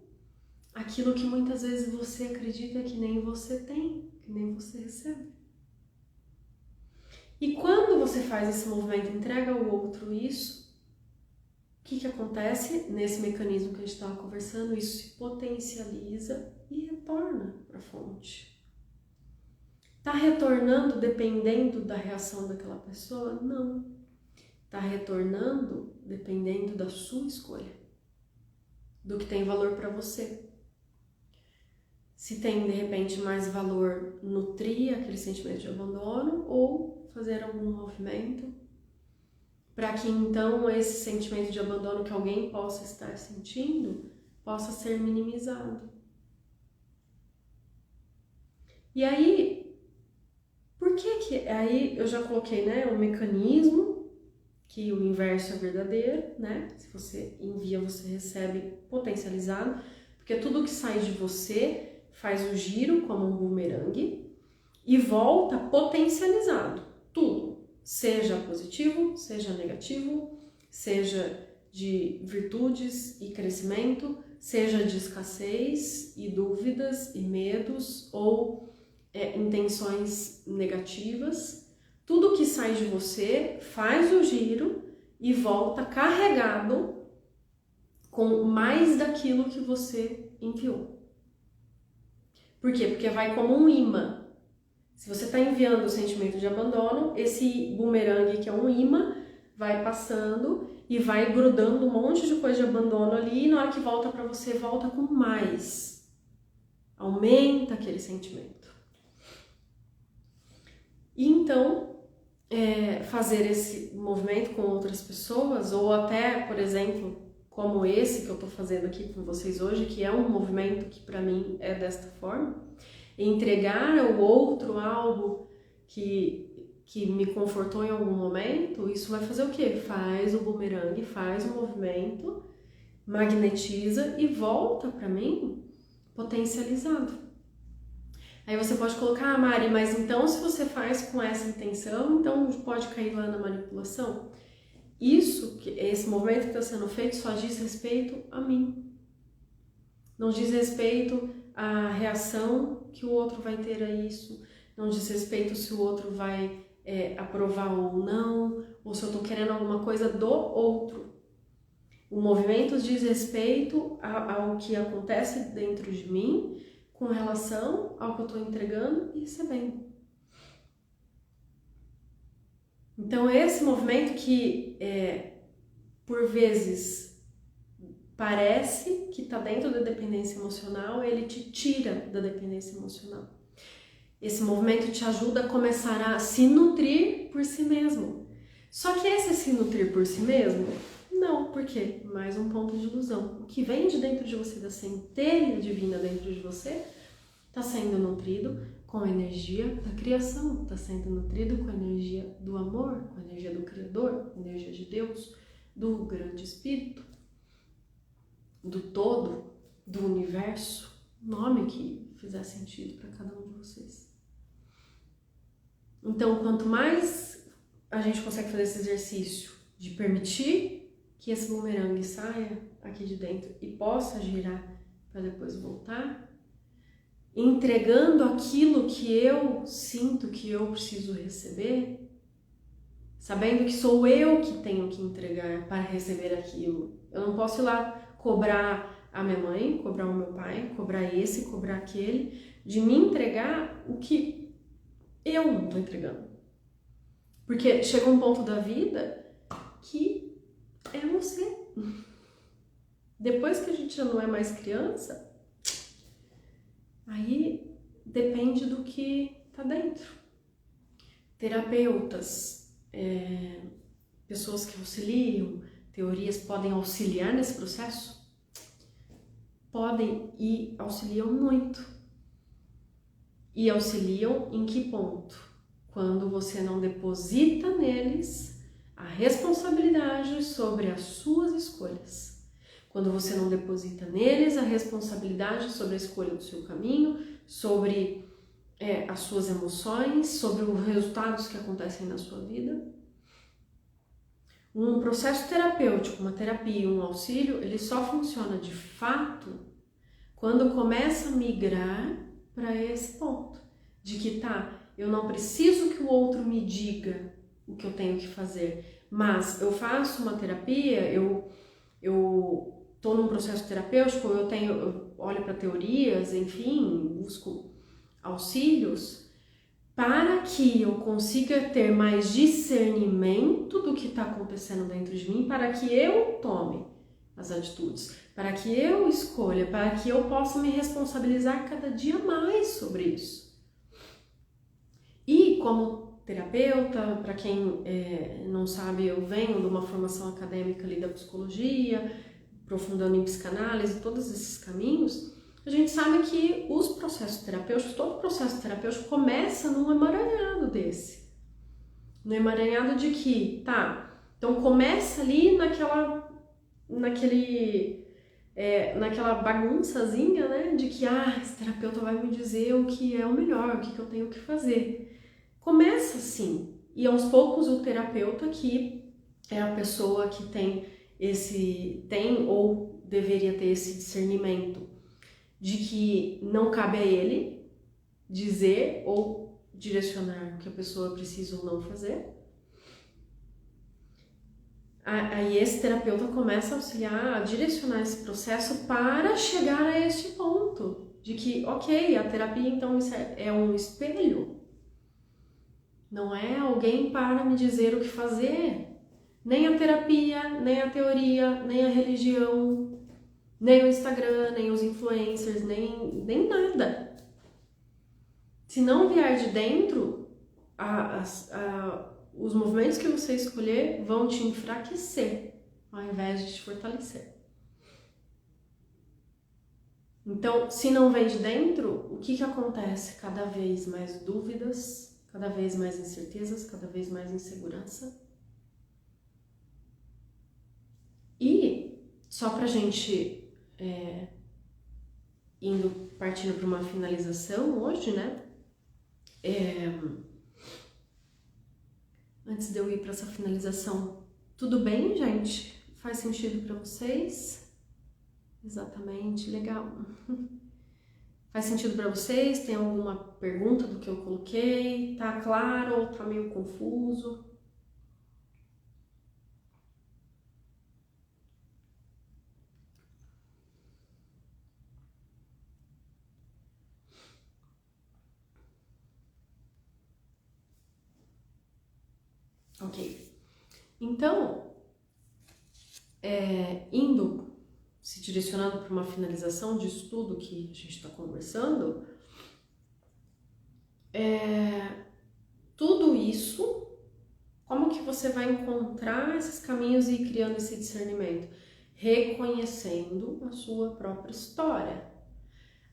aquilo que muitas vezes você acredita que nem você tem, que nem você recebe. E quando você faz esse movimento, entrega ao outro isso, o que acontece nesse mecanismo que a gente estava conversando? Isso se potencializa e retorna para a fonte. Está retornando dependendo da reação daquela pessoa? Não. Está retornando dependendo da sua escolha, do que tem valor para você. Se tem, de repente, mais valor nutrir aquele sentimento de abandono ou fazer algum movimento para que, então, esse sentimento de abandono que alguém possa estar sentindo possa ser minimizado. E aí, por que aí eu já coloquei, né, um mecanismo que o inverso é verdadeiro, né? Se você envia, você recebe potencializado, porque tudo que sai de você faz o giro como um bumerangue e volta potencializado, tudo, seja positivo, seja negativo, seja de virtudes e crescimento, seja de escassez e dúvidas e medos ou intenções negativas. Tudo que sai de você faz o giro e volta carregado com mais daquilo que você enviou. Por quê? Porque vai como um imã. Se você está enviando o sentimento de abandono, esse bumerangue, que é um imã, vai passando e vai grudando um monte de coisa de abandono ali, e na hora que volta para você, volta com mais. Aumenta aquele sentimento. E então, fazer esse movimento com outras pessoas, ou até, por exemplo, como esse que eu estou fazendo aqui com vocês hoje, que é um movimento que para mim é desta forma, entregar ao outro algo que me confortou em algum momento, isso vai fazer o quê? Faz o bumerangue, faz o movimento, magnetiza e volta para mim potencializado. Aí você pode colocar: ah, Mari, mas então se você faz com essa intenção, então pode cair lá na manipulação? Esse movimento que está sendo feito só diz respeito a mim. Não diz respeito à reação que o outro vai ter a isso. Não diz respeito se o outro vai aprovar ou não, ou se eu estou querendo alguma coisa do outro. O movimento diz respeito ao que acontece dentro de mim com relação ao que eu estou entregando e recebendo. Então esse movimento que por vezes parece que está dentro da dependência emocional, ele te tira da dependência emocional. Esse movimento te ajuda a começar a se nutrir por si mesmo. Só que esse se nutrir por si mesmo, não, porque mais um ponto de ilusão. O que vem de dentro de você, da centelha divina dentro de você, está sendo nutrido com a energia da criação, está sendo nutrido com a energia do amor, com a energia do Criador, com a energia de Deus, do grande Espírito, do todo, do universo, nome que fizer sentido para cada um de vocês. Então, quanto mais a gente consegue fazer esse exercício de permitir que esse bumerangue saia aqui de dentro e possa girar para depois voltar, entregando aquilo que eu sinto que eu preciso receber, sabendo que sou eu que tenho que entregar para receber aquilo. Eu não posso ir lá cobrar a minha mãe, cobrar o meu pai, cobrar esse, cobrar aquele, de me entregar o que eu não estou entregando. Porque chega um ponto da vida que é você. Depois que a gente já não é mais criança, aí depende do que tá dentro. Terapeutas, pessoas que auxiliam, teorias podem auxiliar nesse processo? Podem e auxiliam muito. E auxiliam em que ponto? Quando você não deposita neles a responsabilidade sobre as suas escolhas. Quando você não deposita neles a responsabilidade sobre a escolha do seu caminho, sobre as suas emoções, sobre os resultados que acontecem na sua vida. Um processo terapêutico, uma terapia, um auxílio, ele só funciona de fato quando começa a migrar para esse ponto. De que eu não preciso que o outro me diga o que eu tenho que fazer, mas eu faço uma terapia, eu estou num processo terapêutico, eu olho para teorias, enfim, busco auxílios para que eu consiga ter mais discernimento do que está acontecendo dentro de mim, para que eu tome as atitudes, para que eu escolha, para que eu possa me responsabilizar cada dia mais sobre isso. E como terapeuta, para quem não sabe, eu venho de uma formação acadêmica ali da psicologia, aprofundando em psicanálise, todos esses caminhos, a gente sabe que os processos terapêuticos, todo processo terapêutico começa num emaranhado desse. No emaranhado de que, então começa ali naquela bagunçazinha, né, de que, esse terapeuta vai me dizer o que é o melhor, o que eu tenho que fazer. Começa assim, e aos poucos o terapeuta, que é a pessoa que tem ou deveria ter esse discernimento de que não cabe a ele dizer ou direcionar o que a pessoa precisa ou não fazer. Aí esse terapeuta começa a auxiliar, a direcionar esse processo para chegar a este ponto de que, ok, a terapia então é um espelho. Não é alguém para me dizer o que fazer. Nem a terapia, nem a teoria, nem a religião, nem o Instagram, nem os influencers, nem nada. Se não vier de dentro, os movimentos que você escolher vão te enfraquecer, ao invés de te fortalecer. Então, se não vem de dentro, o que acontece? Cada vez mais dúvidas, cada vez mais incertezas, cada vez mais insegurança. E, só pra gente partindo para uma finalização hoje, né? Antes de eu ir para essa finalização, tudo bem, gente? Faz sentido para vocês? Exatamente, legal. Faz sentido para vocês? Tem alguma pergunta do que eu coloquei? Tá claro ou tá meio confuso? Ok. Então, indo se direcionando para uma finalização disso tudo que a gente está conversando, tudo isso, como que você vai encontrar esses caminhos e ir criando esse discernimento? Reconhecendo a sua própria história.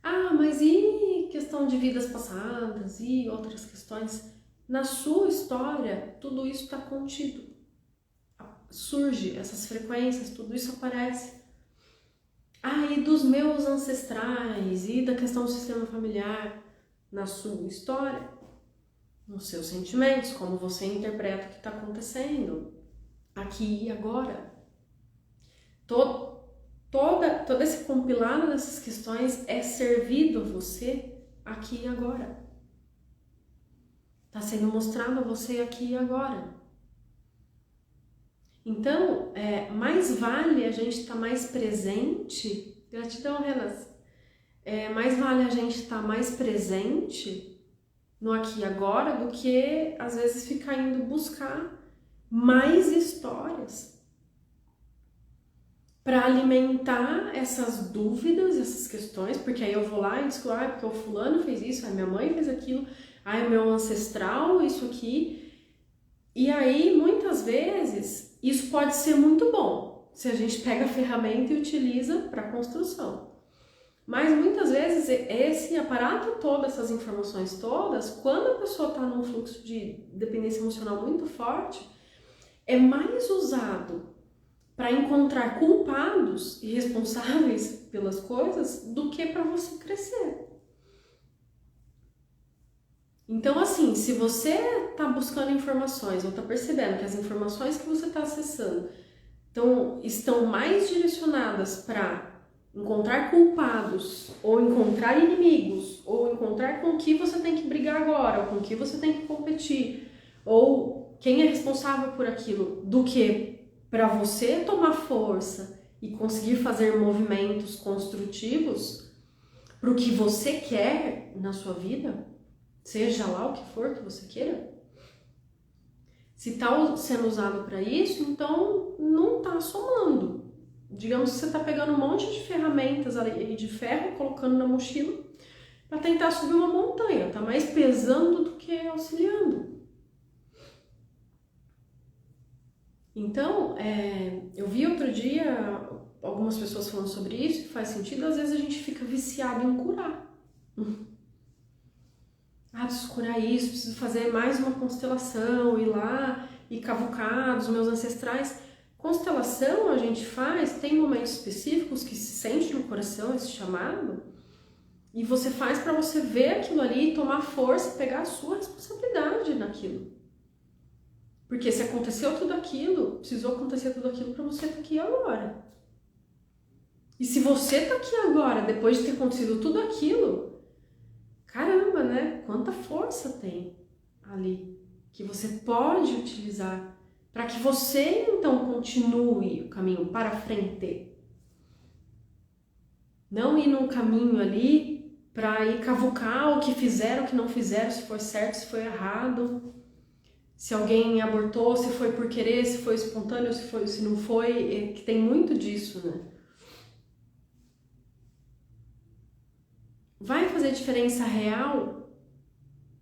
Ah, mas e questão de vidas passadas e outras questões? Na sua história, tudo isso está contido. Surge essas frequências, tudo isso aparece. Ah, e dos meus ancestrais, e da questão do sistema familiar, na sua história, nos seus sentimentos, como você interpreta o que está acontecendo, aqui e agora. Todo esse compilado dessas questões é servido a você aqui e agora. Está sendo mostrado a você aqui e agora. Então, mais vale a gente estar mais presente, gratidão, Renas, mais vale a gente estar mais presente no aqui e agora do que, às vezes, ficar indo buscar mais histórias para alimentar essas dúvidas, essas questões, porque aí eu vou lá e digo, porque o fulano fez isso, minha mãe fez aquilo, o meu ancestral, isso aqui. E aí, muitas vezes, isso pode ser muito bom, se a gente pega a ferramenta e utiliza para construção. Mas muitas vezes, esse aparato todo, essas informações todas, quando a pessoa está num fluxo de dependência emocional muito forte, é mais usado para encontrar culpados e responsáveis pelas coisas do que para você crescer. Então, assim, se você está buscando informações ou está percebendo que as informações que você está acessando estão mais direcionadas para encontrar culpados, ou encontrar inimigos, ou encontrar com o que você tem que brigar agora, ou com o que você tem que competir, ou quem é responsável por aquilo, do que para você tomar força e conseguir fazer movimentos construtivos para o que você quer na sua vida, seja lá o que for que você queira. Se está sendo usado para isso, então não está somando. Digamos que você está pegando um monte de ferramentas ali de ferro, colocando na mochila para tentar subir uma montanha. Está mais pesando do que auxiliando. Então, eu vi outro dia algumas pessoas falando sobre isso e faz sentido. Às vezes a gente fica viciado em curar. Preciso curar isso, preciso fazer mais uma constelação, ir lá e cavucar dos meus ancestrais. Constelação a gente faz, tem momentos específicos que se sente no coração esse chamado, e você faz para você ver aquilo ali, tomar força, pegar a sua responsabilidade naquilo. Porque se aconteceu tudo aquilo, precisou acontecer tudo aquilo para você estar aqui agora. E se você está aqui agora, depois de ter acontecido tudo aquilo, caramba, né? Quanta força tem ali que você pode utilizar para que você, então, continue o caminho para frente. Não ir num caminho ali para ir cavucar o que fizeram, o que não fizeram, se foi certo, se foi errado, se alguém abortou, se foi por querer, se foi espontâneo, se não foi, que tem muito disso, né? Vai fazer diferença real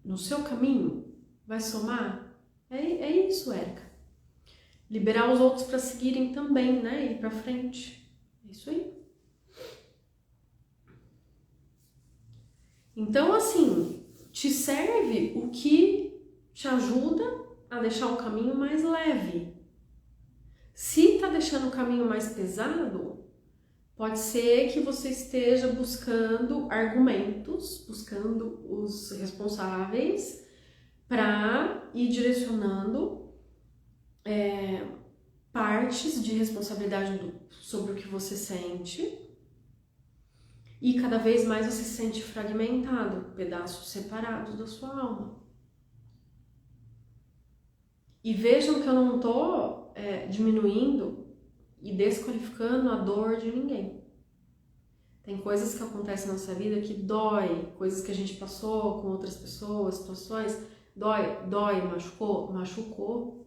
no seu caminho? Vai somar? É isso, Érica. Liberar os outros para seguirem também, né? Ir para frente. É isso aí. Então, assim, te serve o que te ajuda a deixar o caminho mais leve. Se tá deixando o caminho mais pesado, pode ser que você esteja buscando argumentos, buscando os responsáveis para ir direcionando partes de responsabilidade sobre o que você sente, e cada vez mais você se sente fragmentado, pedaços separados da sua alma. E vejam que eu não estou diminuindo e desqualificando a dor de ninguém. Tem coisas que acontecem na nossa vida que dói, coisas que a gente passou com outras pessoas, situações, dói, machucou.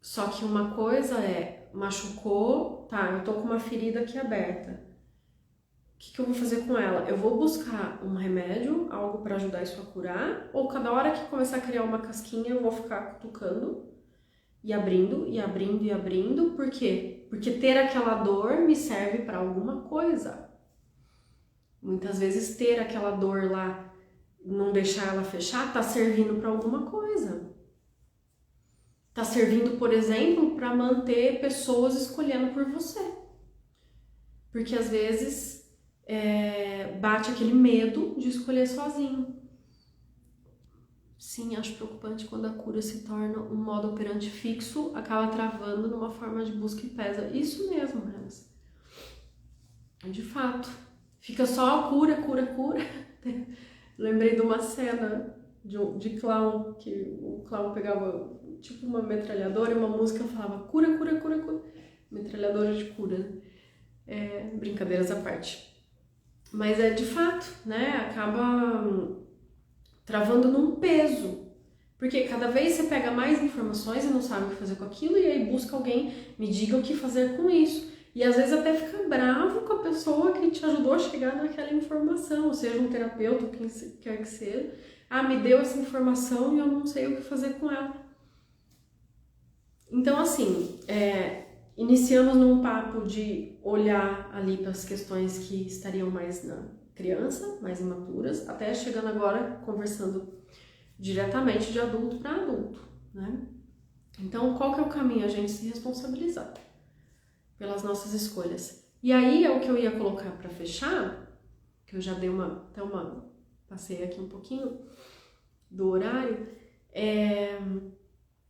Só que uma coisa é machucou, tá, eu tô com uma ferida aqui aberta. O que eu vou fazer com ela? Eu vou buscar um remédio, algo para ajudar isso a curar, ou cada hora que começar a criar uma casquinha eu vou ficar cutucando e abrindo, e abrindo, e abrindo. Por quê? Porque ter aquela dor me serve para alguma coisa. Muitas vezes ter aquela dor lá, não deixar ela fechar, tá servindo para alguma coisa. Tá servindo, por exemplo, para manter pessoas escolhendo por você. Porque às vezes bate aquele medo de escolher sozinho. Sim, acho preocupante quando a cura se torna um modo operante fixo, acaba travando numa forma de busca e pesa. Isso mesmo, Renas. De fato. Fica só cura, cura, cura. Lembrei de uma cena de clown, que o clown pegava tipo uma metralhadora e uma música falava cura, cura, cura, cura. Metralhadora de cura. Brincadeiras à parte. Mas de fato, né? Acaba travando num peso. Porque cada vez você pega mais informações e não sabe o que fazer com aquilo, e aí busca alguém, me diga o que fazer com isso. E às vezes até fica bravo com a pessoa que te ajudou a chegar naquela informação, ou seja, um terapeuta, quem quer que seja. Ah, me deu essa informação e eu não sei o que fazer com ela. Então, assim, iniciamos num papo de olhar ali para as questões que estariam mais na criança, mais imaturas, até chegando agora conversando diretamente de adulto para adulto, né? Então, qual que é o caminho? A gente se responsabilizar pelas nossas escolhas. E aí é o que eu ia colocar para fechar, que eu já dei passei aqui um pouquinho do horário, é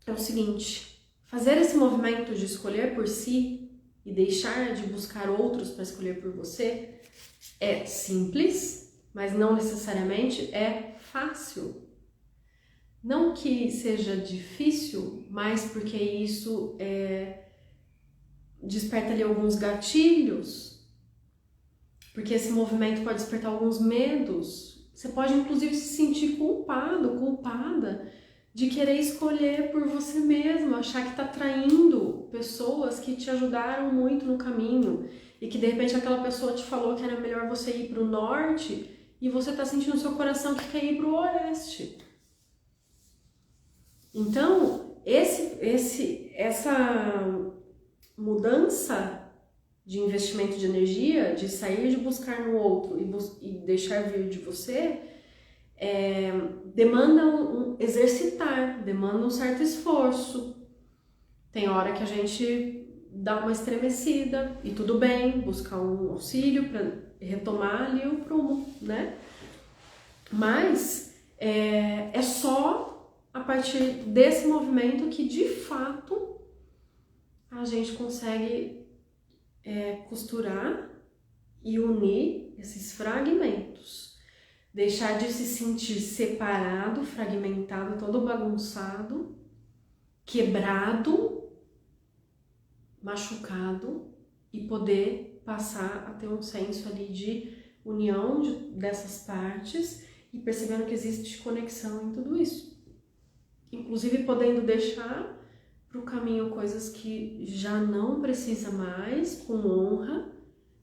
o seguinte: fazer esse movimento de escolher por si e deixar de buscar outros para escolher por você é simples, mas não necessariamente é fácil. Não que seja difícil, mas porque isso desperta ali alguns gatilhos, porque esse movimento pode despertar alguns medos. Você pode inclusive se sentir culpado, culpada de querer escolher por você mesmo, achar que está traindo pessoas que te ajudaram muito no caminho e que de repente aquela pessoa te falou que era melhor você ir para o norte e você está sentindo no seu coração que quer ir para o oeste. Então, essa mudança de investimento de energia, de sair de buscar no outro e deixar vir de você, demanda exercitar, demanda um certo esforço. Tem hora que a gente dá uma estremecida e tudo bem, buscar um auxílio para retomar ali o prumo, né? Mas é só a partir desse movimento que de fato a gente consegue costurar e unir esses fragmentos, deixar de se sentir separado, fragmentado, todo bagunçado, quebrado, machucado, e poder passar a ter um senso ali de união dessas partes e percebendo que existe conexão em tudo isso. Inclusive podendo deixar para o caminho coisas que já não precisa mais, com honra,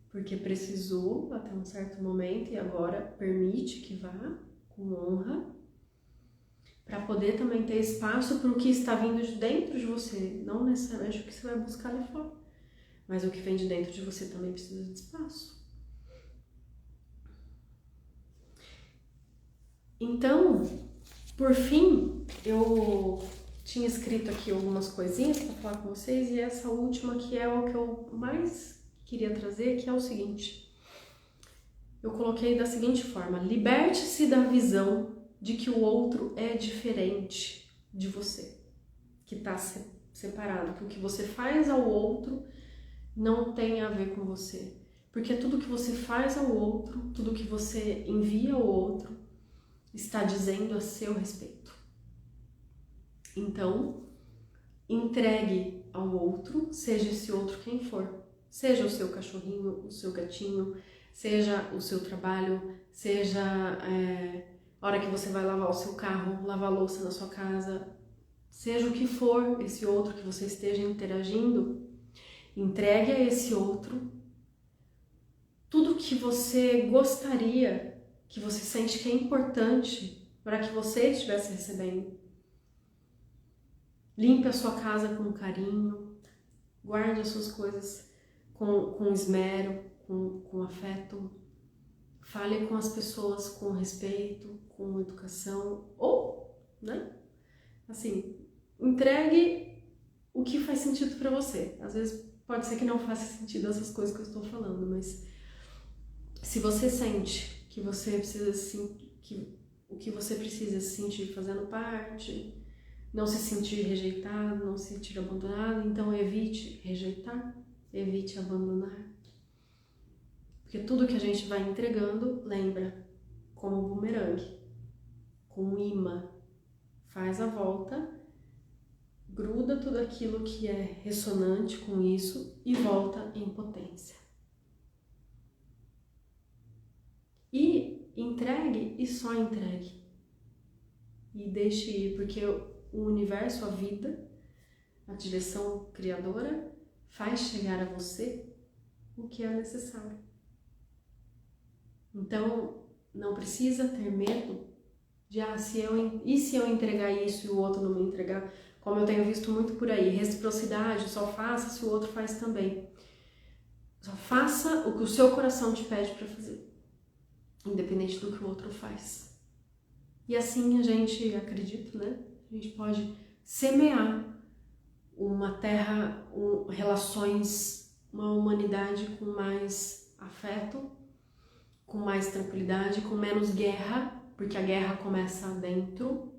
porque precisou até um certo momento e agora permite que vá com honra, para poder também ter espaço para o que está vindo de dentro de você, não necessariamente o que você vai buscar ali fora, mas o que vem de dentro de você também precisa de espaço. Então, por fim, eu tinha escrito aqui algumas coisinhas para falar com vocês, e essa última que é o que eu mais queria trazer, que é o seguinte. Eu coloquei da seguinte forma: liberte-se da visão de que o outro é diferente de você, que está separado, que o que você faz ao outro não tem a ver com você. Porque tudo que você faz ao outro, tudo que você envia ao outro, está dizendo a seu respeito. Então, entregue ao outro, seja esse outro quem for. Seja o seu cachorrinho, o seu gatinho, seja o seu trabalho, seja a hora que você vai lavar o seu carro, lavar a louça na sua casa, seja o que for esse outro que você esteja interagindo, Entregue a esse outro tudo que você gostaria, que você sente que é importante para que você estivesse recebendo. Limpe a sua casa com carinho, guarde as suas coisas com esmero, com afeto. Fale com as pessoas com respeito, com educação, ou, né? Assim, entregue o que faz sentido para você. Às vezes pode ser que não faça sentido essas coisas que eu estou falando, mas se você sente que você precisa que o que você precisa se sentir fazendo parte, não se sentir rejeitado, não se sentir abandonado, então evite rejeitar, evite abandonar. Porque tudo que a gente vai entregando, lembra, como um bumerangue, com um imã, faz a volta, gruda tudo aquilo que é ressonante com isso e volta em potência. E entregue e só entregue. E deixe ir, porque o universo, a vida, a direção criadora, faz chegar a você o que é necessário. Então, não precisa ter medo de, se eu entregar isso e o outro não me entregar? Como eu tenho visto muito por aí, reciprocidade, só faça se o outro faz também. Só faça o que o seu coração te pede para fazer, independente do que o outro faz. E assim a gente, acredito, né? A gente pode semear uma terra, relações, uma humanidade com mais afeto, com mais tranquilidade, com menos guerra, porque a guerra começa dentro,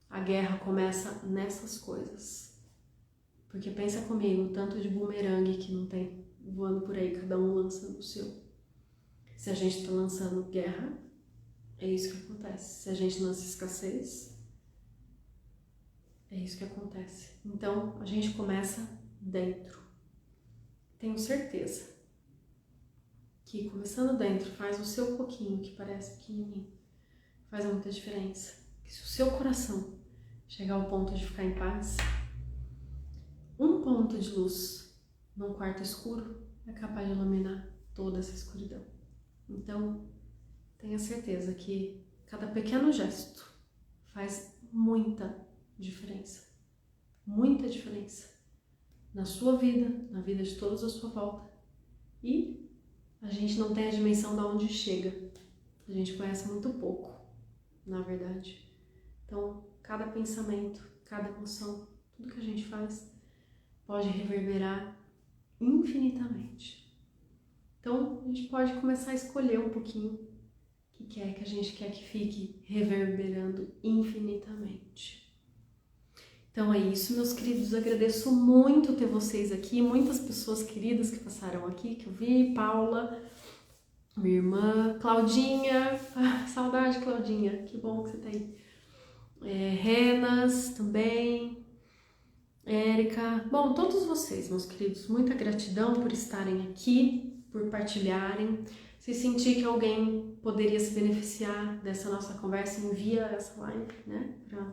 a guerra começa nessas coisas. Porque pensa comigo, tanto de bumerangue que não tem voando por aí, cada um lançando o seu. Se a gente está lançando guerra, é isso que acontece. Se a gente lança escassez, é isso que acontece. Então, a gente começa dentro. Tenho certeza que começando dentro, faz o seu pouquinho, que parece pequenininho, faz muita diferença. Que se o seu coração chegar ao ponto de ficar em paz, um ponto de luz num quarto escuro é capaz de iluminar toda essa escuridão. Então, tenha certeza que cada pequeno gesto faz muita diferença. Muita diferença na sua vida, na vida de todos à sua volta. E a gente não tem a dimensão de onde chega. A gente conhece muito pouco, na verdade. Então, cada pensamento, cada emoção, tudo que a gente faz pode reverberar infinitamente. Então, a gente pode começar a escolher um pouquinho o que é que a gente quer que fique reverberando infinitamente. Então é isso, meus queridos. Agradeço muito ter vocês aqui, muitas pessoas queridas que passaram aqui, que eu vi. Paula, minha irmã, Claudinha, saudade, Claudinha, que bom que você tá aí. Renas também, Érica. Bom, todos vocês, meus queridos, muita gratidão por estarem aqui, por partilharem. Se sentir que alguém poderia se beneficiar dessa nossa conversa, envia essa live, né, para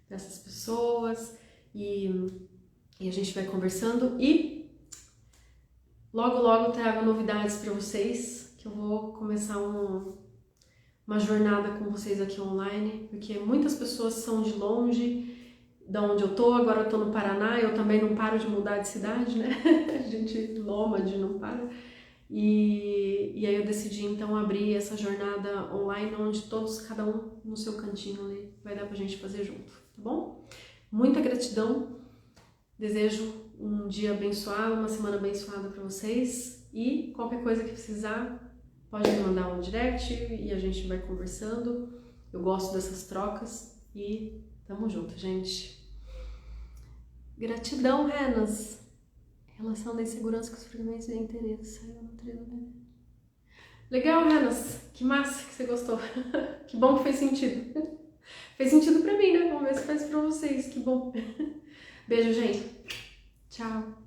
essas pessoas e a gente vai conversando e logo trago novidades para vocês, que eu vou começar uma jornada com vocês aqui online, porque muitas pessoas são de longe, da onde eu tô, agora eu tô no Paraná, eu também não paro de mudar de cidade, né, a gente nômade não para. E aí eu decidi então abrir essa jornada online onde todos, cada um no seu cantinho ali, vai dar pra gente fazer junto, tá bom? Muita gratidão, desejo um dia abençoado, uma semana abençoada pra vocês e qualquer coisa que precisar pode me mandar um direct e a gente vai conversando. Eu gosto dessas trocas e tamo junto, gente. Gratidão, Renas! Relação da insegurança com os fragmentos de interesse. Saiu no treino dele. Legal, Renas. Que massa que você gostou. Que bom que fez sentido. Fez sentido pra mim, né? Vamos ver se faz pra vocês. Que bom. Beijo, gente. Tchau.